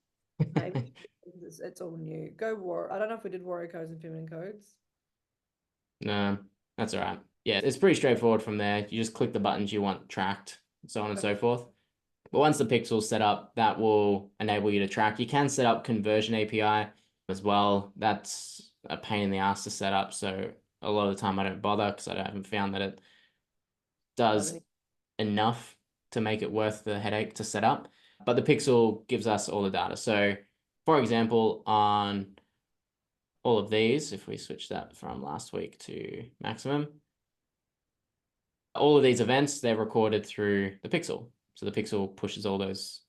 Maybe it's all new. I don't know if we did warrior codes and feminine codes. No, that's all right. Yeah, it's pretty straightforward from there. You just click the buttons you want tracked, so on and so forth. But once the pixel's set up, that will enable you to track. You can set up conversion API as well. That's a pain in the ass to set up. So a lot of the time I don't bother because I haven't found that it does enough to make it worth the headache to set up. But the pixel gives us all the data. So for example, on all of these, if we switch that from last week to maximum, all of these events, they're recorded through the pixel. So the pixel pushes all those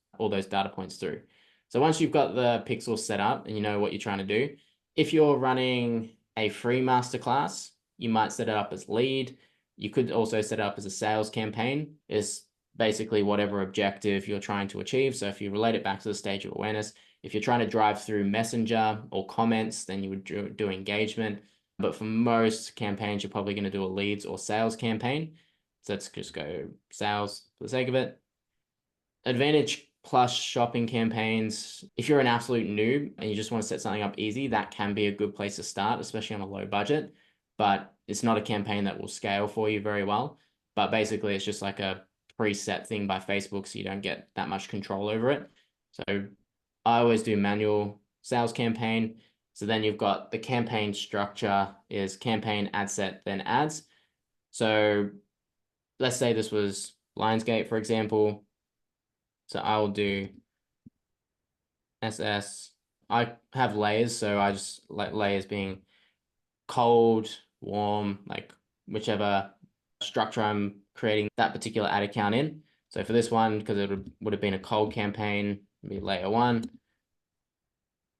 data points through. So once you've got the pixel set up and you know what you're trying to do, if you're running a free masterclass, you might set it up as lead. You could also set it up as a sales campaign. It's basically whatever objective you're trying to achieve. So if you relate it back to the stage of awareness, if you're trying to drive through Messenger or comments, then you would do engagement. But for most campaigns, you're probably going to do a leads or sales campaign. So let's just go sales for the sake of it. Advantage Plus shopping campaigns. If you're an absolute noob and you just want to set something up easy, that can be a good place to start, especially on a low budget. But it's not a campaign that will scale for you very well. But basically, it's just like a preset thing by Facebook, so you don't get that much control over it. So I always do manual sales campaign. So then you've got the campaign structure is campaign, ad set, then ads. So let's say this was Lionsgate, for example. So I'll do SS. I have layers, so I just like layers being cold, warm, like whichever structure I'm creating that particular ad account in. So for this one, because it would have been a cold campaign, be layer 1,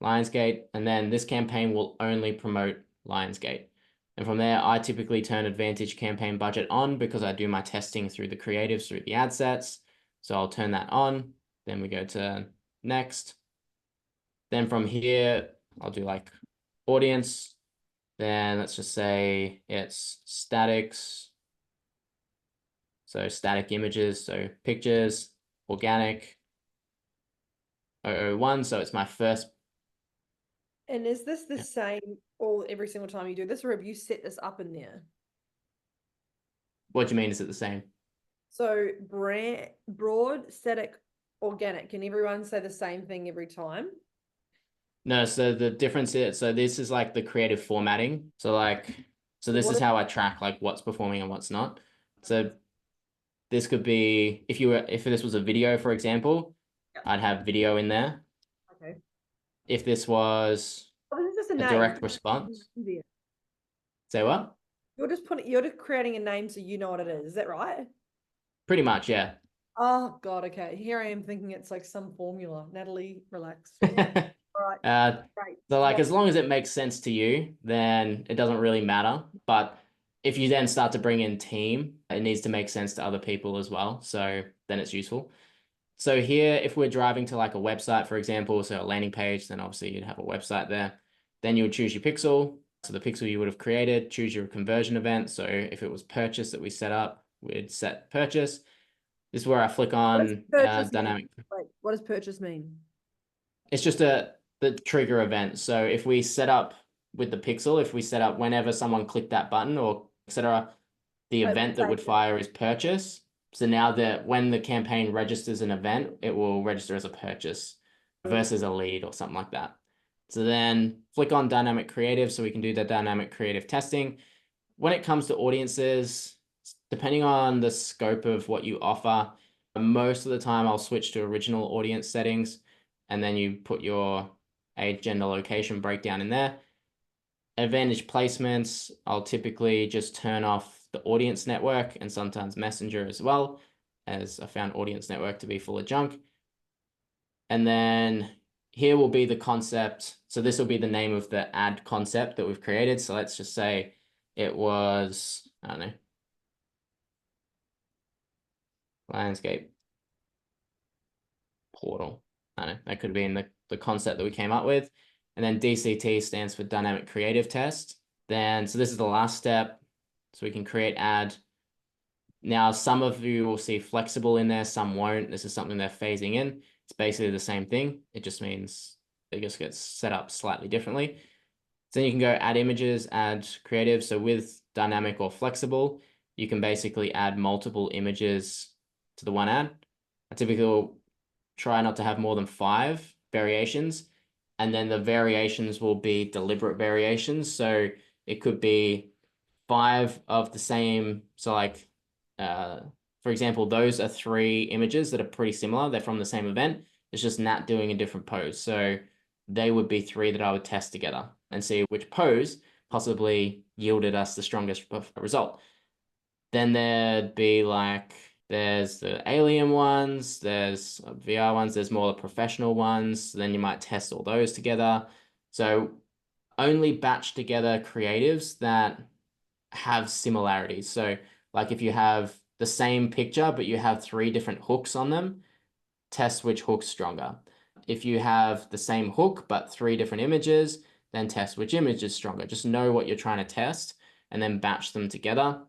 Lionsgate, and then this campaign will only promote Lionsgate. And from there, I typically turn Advantage campaign budget on because I do my testing through the creatives, through the ad sets. So I'll turn that on. Then we go to next. Then from here, I'll do like audience. Then let's just say it's statics. So static images, so pictures, organic, 001. So it's my first. And is this the same every single time you do this, or have you set this up in there? What do you mean? Is it the same? So broad, static, organic. Can everyone say the same thing every time? No, so the difference is, so this is like the creative formatting. So this is how I track like what's performing and what's not. So this could be, if this was a video, for example, I'd have video in there. Okay. If this was, This is just a a name. direct response. Say what? You're just creating a name so you know what it is. Is that right? Pretty much, yeah. Oh God, okay. Here I am thinking it's like some formula. Natalie, relax. All right, great. So like as long as it makes sense to you, then it doesn't really matter. But if you then start to bring in team, it needs to make sense to other people as well. So then it's useful. So here, if we're driving to like a website, for example, so a landing page, then obviously you'd have a website there. Then you would choose your pixel. So the pixel you would have created, choose your conversion event. So if it was purchase that we set up, we'd set purchase. This is where I flick on dynamic. Wait, what does purchase mean? It's just the trigger event. So if we set up with the pixel, if we set up whenever someone clicked that button or etc., the event that would fire is purchase. So now that when the campaign registers an event, it will register as a purchase versus a lead or something like that. So then flick on dynamic creative so we can do the dynamic creative testing. When it comes to audiences, depending on the scope of what you offer, most of the time I'll switch to original audience settings, and then you put your age, gender, location breakdown in there. Advantage placements, I'll typically just turn off the audience network and sometimes messenger as well, as I found audience network to be full of junk. And then here will be the concept. So this will be the name of the ad concept that we've created. So let's just say it was, I don't know, landscape portal. I don't know, that could be in the concept that we came up with. And then DCT stands for dynamic creative test. Then, so this is the last step. So we can create ad. Now, some of you will see flexible in there, some won't. This is something they're phasing in. It's basically the same thing. It just means it just gets set up slightly differently. So then you can go add images, add creative. So with dynamic or flexible, you can basically add multiple images to the one ad. I typically will try not to have more than 5 variations. And then the variations will be deliberate variations. So it could be 5 of the same. So like, for example, those are 3 images that are pretty similar. They're from the same event. It's just Nat doing a different pose. So they would be 3 that I would test together and see which pose possibly yielded us the strongest result. Then there'd be like, there's the alien ones, there's VR ones, there's more the professional ones. Then you might test all those together. So only batch together creatives that have similarities. So like if you have the same picture, but you have 3 different hooks on them, test which hook's stronger. If you have the same hook, but 3 different images, then test which image is stronger. Just know what you're trying to test and then batch them together.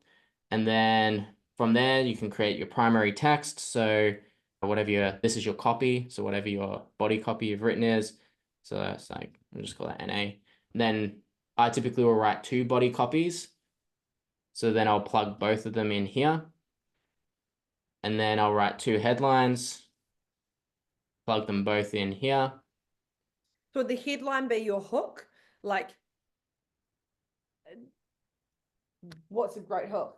And then from there, you can create your primary text. So whatever this is your copy. So whatever your body copy you've written is. So that's like, I'll just call that NA. Then I typically will write 2 body copies. So then I'll plug both of them in here. And then I'll write 2 headlines, plug them both in here. So would the headline be your hook? Like, what's a great hook?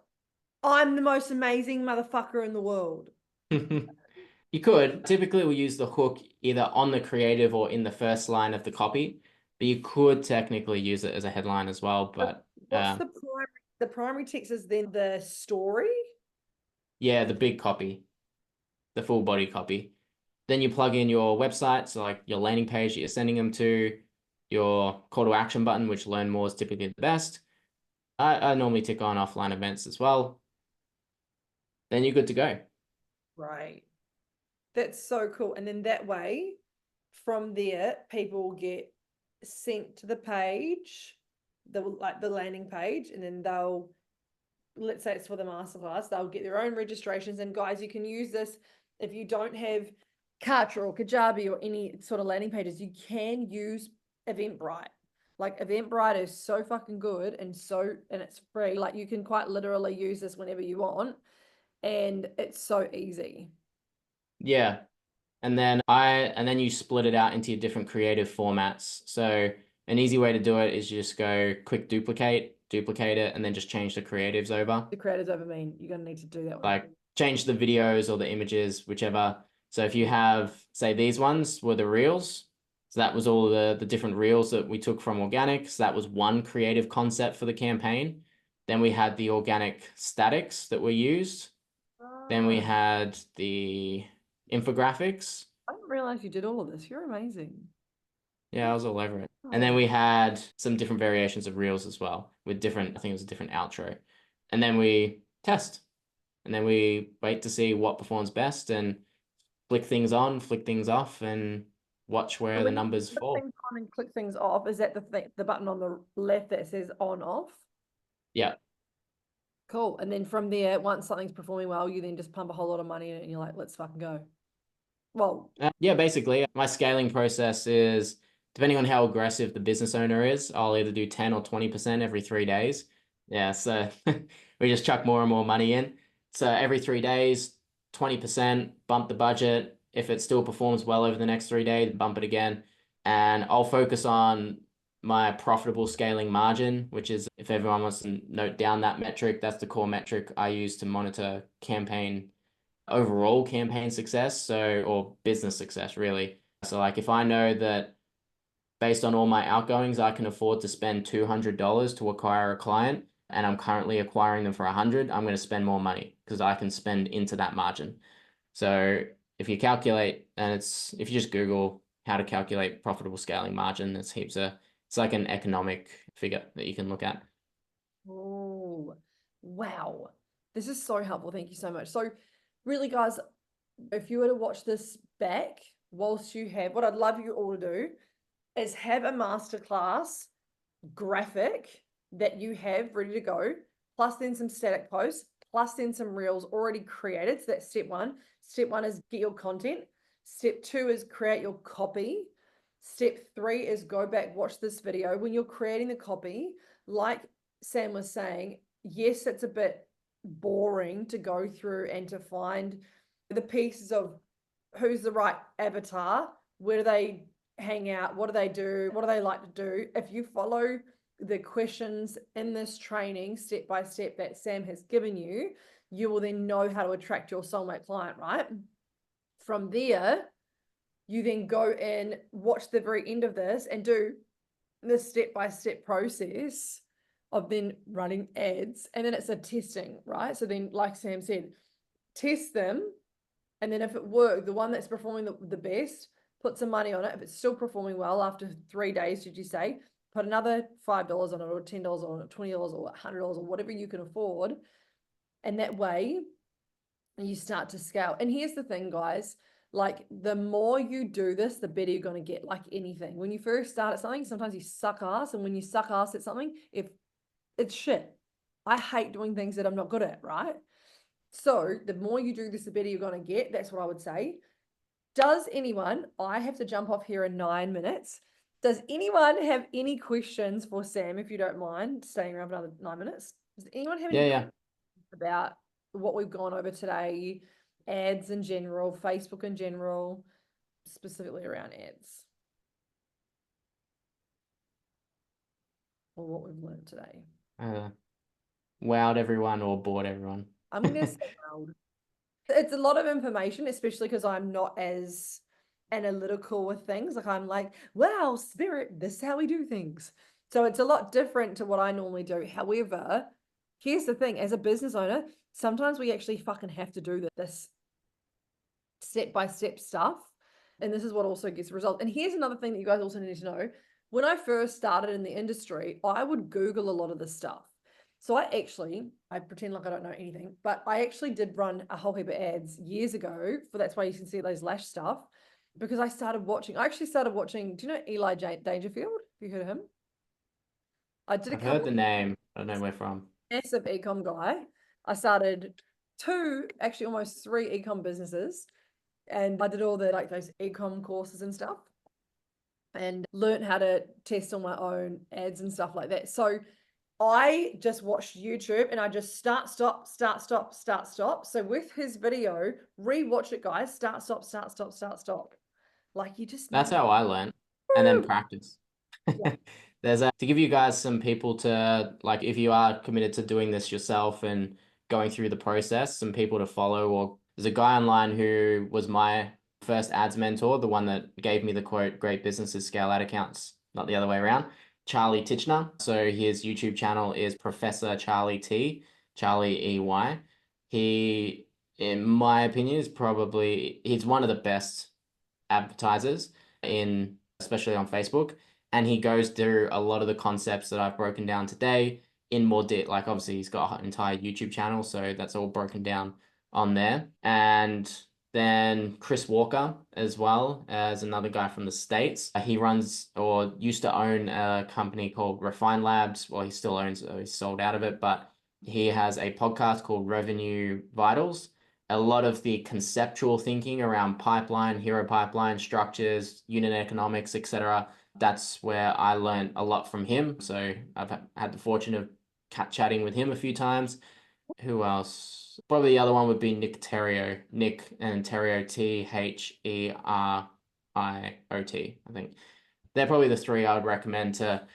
I'm the most amazing motherfucker in the world. You could. Typically, we'll use the hook either on the creative or in the first line of the copy. But you could technically use it as a headline as well. But what's the primary text is then the story? Yeah, the big copy, the full body copy. Then you plug in your website, so like your landing page that you're sending them to, your call to action button, which learn more is typically the best. I normally tick on offline events as well. Then you're good to go. Right. That's so cool. And then that way, from there, people get sent to the page, the landing page, and then they'll, let's say it's for the masterclass, they'll get their own registrations. And guys, you can use this if you don't have Kartra or Kajabi or any sort of landing pages. You can use Eventbrite. Like Eventbrite is so fucking good and it's free. Like you can quite literally use this whenever you want, and it's so easy. Yeah. And then you split it out into your different creative formats. So an easy way to do it is you just go quick duplicate it, and then just change the creatives over. The creatives over mean you're gonna need to do that. Like change the videos or the images, whichever. So if you have, say these ones were the reels. So that was all the different reels that we took from organic. So that was one creative concept for the campaign. Then we had the organic statics that were used. Then we Ah, had the infographics. I didn't realize you did all of this. You're amazing. Yeah, I was all over it. And then we had some different variations of reels as well with different, I think it was a different outro. And then we test. And then we wait to see what performs best and flick things on, flick things off, and watch where the When you numbers click fall. things on and click things off, is that the button on the left that says on off? Yeah. Cool. And then from there, once something's performing well, you then just pump a whole lot of money in it and you're like, let's fucking go. Well, Yeah, basically, my scaling process is depending on how aggressive the business owner is, I'll either do 10 or 20% every 3 days. Yeah, so we just chuck more and more money in. So every 3 days, 20%, bump the budget. If it still performs well over the next 3 days, bump it again. And I'll focus on my profitable scaling margin, which is, if everyone wants to note down that metric, that's the core metric I use to monitor overall campaign success, so, or business success really. So like if I know that based on all my outgoings, I can afford to spend $200 to acquire a client and I'm currently acquiring them for 100, I'm going to spend more money because I can spend into that margin. So if you calculate, and if you just Google how to calculate profitable scaling margin, there's heaps of, it's like an economic figure that you can look at. oh, wow. This is so helpful. Thank you so much. So really, guys, if you were to watch this back whilst you have, what I'd love you all to do is have a masterclass graphic that you have ready to go, plus then some static posts, plus then some reels already created. So that's step one. Step one is get your content. Step two is create your copy. Step three is go back, watch this video. When you're creating the copy, like Sam was saying, yes, it's a bit boring to go through and to find the pieces of who's the right avatar, where do they hang out, what do they do, what do they like to do. If you follow the questions in this training step by step that Sam has given you, you will then know how to attract your soulmate client, right? From there, you then go and watch the very end of this and do the step-by-step process of then running ads. And then it's a testing, right? So then, like Sam said, test them. And then if it worked, the one that's performing the best, put some money on it. If it's still performing well after 3 days, did you say, put another $5 on it or $10 on it, $20 or $100 or whatever you can afford. And that way you start to scale. And here's the thing, guys, like the more you do this, the better you're going to get, like anything. When you first start at something, sometimes you suck ass. And when you suck ass at something, if it's shit, I hate doing things that I'm not good at, right? So the more you do this, the better you're going to get. That's what I would say. Does anyone, I have to jump off here in 9 minutes. Does anyone have any questions for Sam, if you don't mind staying around for another 9 minutes? Does anyone have any questions about what we've gone over today, ads in general, Facebook in general, specifically around ads? Or what we've learned today? Wowed everyone or bored everyone? I'm going to say wowed. It's a lot of information, especially because I'm not as analytical with things. Like I'm like, wow, spirit, this is how we do things. So it's a lot different to what I normally do. However, here's the thing, as a business owner, sometimes we actually fucking have to do this step-by-step stuff. And this is what also gets results. And here's another thing that you guys also need to know. When I first started in the industry, I would Google a lot of this stuff. So I pretend like I don't know anything, but I actually did run a whole heap of ads years ago. That's why you can see those lash stuff, because I actually started watching, do you know Eli Dangerfield? Have you heard of him? I've heard the name. I don't know where from. Massive ecom guy. I started 2, actually almost 3 ecom businesses, and I did all those ecom courses and stuff and learned how to test on my own ads and stuff like that. So I just watched YouTube and I just start, stop. So with his video, re-watch it, guys. Start, stop. Like you just That's how I learned. And then practice. Yeah. To give you guys some people to, like, if you are committed to doing this yourself and going through the process, some people to follow, or there's a guy online who was my first ads mentor, the one that gave me the quote, "Great businesses scale ad accounts," not the other way around, Charlie Titchener. So his YouTube channel is Professor Charlie T, Charlie EY. He, in my opinion, he's one of the best advertisers especially on Facebook. And he goes through a lot of the concepts that I've broken down today in more depth. Like obviously he's got an entire YouTube channel, so that's all broken down on there. And then Chris Walker as well as another guy from the States. He runs or used to own a company called Refine Labs. Well, he still owns it, he's sold out of it, but he has a podcast called Revenue Vitals. A lot of the conceptual thinking around pipeline, hero pipeline structures, unit economics, etc. That's where I learned a lot from him. So I've had the fortune of chatting with him a few times. Who else? Probably the other one would be Nick Theriot. Nick and Theriot, Theriot, I think. They're probably the three I would recommend to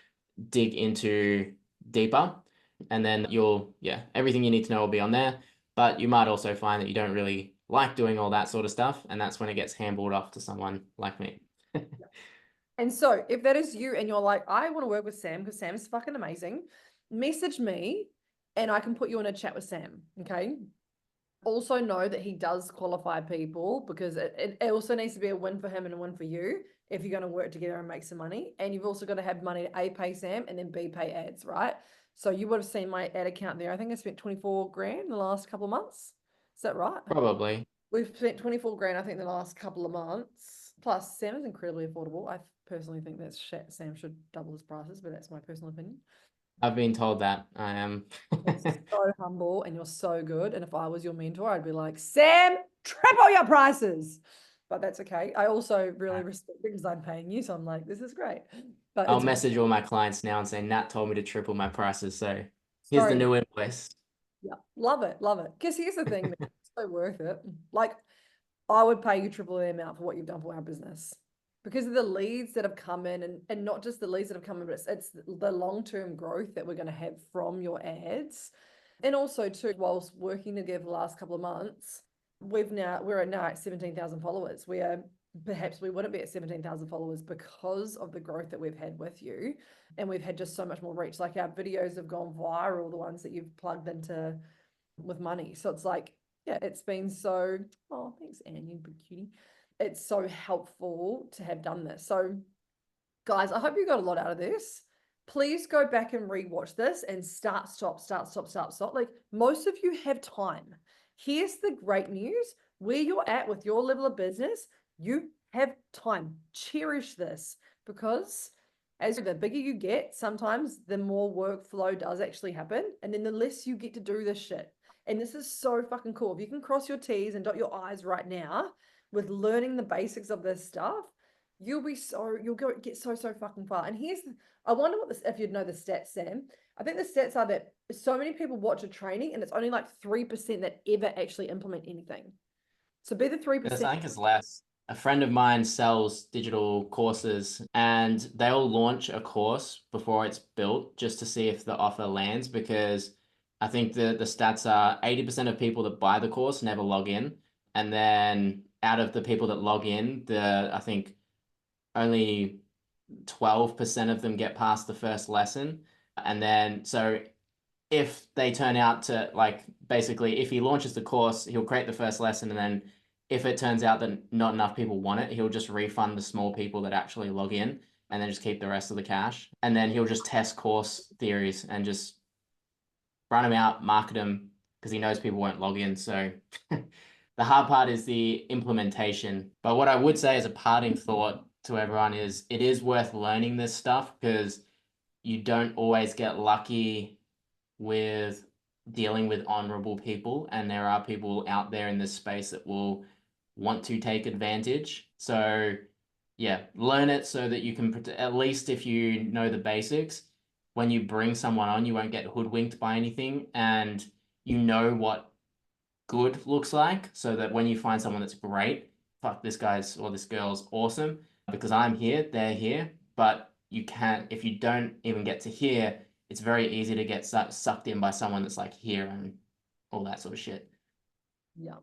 dig into deeper. And then everything you need to know will be on there. But you might also find that you don't really like doing all that sort of stuff. And that's when it gets handballed off to someone like me. And so if that is you and you're like, I want to work with Sam because Sam is fucking amazing, message me and I can put you in a chat with Sam. Okay. Also know that he does qualify people because it also needs to be a win for him and a win for you if you're going to work together and make some money. And you've also got to have money to A, pay Sam, and then B, pay ads, right? So you would have seen my ad account there. I think I spent 24 grand in the last couple of months. Is that right? Probably. We've spent 24 grand, I think, the last couple of months. Plus, Sam is incredibly affordable. I personally think that Sam should double his prices, but that's my personal opinion. I've been told that. I am. So humble and you're so good. And if I was your mentor, I'd be like, Sam, triple your prices. But that's okay. I also really respect it because I'm paying you. So I'm like, this is great. But I'll message all my clients now and say, Nat told me to triple my prices. So here's the new invoice. Yeah, love it. Love it. Because here's the thing, man, it's so worth it. Like, I would pay you triple the amount for what you've done for our business because of the leads that have come in and not just the leads that have come in, but it's the long-term growth that we're going to have from your ads. And also too, whilst working together the last couple of months, we're now at 17,000 followers. Perhaps we wouldn't be at 17,000 followers because of the growth that we've had with you. And we've had just so much more reach. Like our videos have gone viral, the ones that you've plugged into with money. So it's like, yeah, it's been so, oh, thanks, Anne, you big cutie. It's so helpful to have done this. So guys, I hope you got a lot out of this. Please go back and rewatch this and start, stop. Like most of you have time. Here's the great news. Where you're at with your level of business, you have time. Cherish this because as the bigger you get, sometimes the more workflow does actually happen. And then the less you get to do this shit. And this is so fucking cool. If you can cross your T's and dot your I's right now with learning the basics of this stuff, you'll get so fucking far. And I wonder if you'd know the stats, Sam. I think the stats are that so many people watch a training and it's only like 3% that ever actually implement anything. So be the 3%. I think it's less. A friend of mine sells digital courses and they'll launch a course before it's built just to see if the offer lands, because I think the stats are 80% of people that buy the course never log in. And then out of the people that log in, I think only 12% of them get past the first lesson. And then, so if they turn out to, like, basically, if he launches the course, he'll create the first lesson. And then if it turns out that not enough people want it, he'll just refund the small people that actually log in and then just keep the rest of the cash. And then he'll just test course theories and just run them out, market them, because he knows people won't log in. So the hard part is the implementation. But what I would say as a parting thought to everyone is it is worth learning this stuff because you don't always get lucky with dealing with honorable people. And there are people out there in this space that will want to take advantage. So yeah, learn it so that you can, at least if you know the basics, when you bring someone on, you won't get hoodwinked by anything and you know what good looks like, so that when you find someone that's great, fuck, this guy's or this girl's awesome because I'm here, they're here, but you can't, if you don't even get to here, it's very easy to get sucked in by someone that's like here and all that sort of shit. Yeah.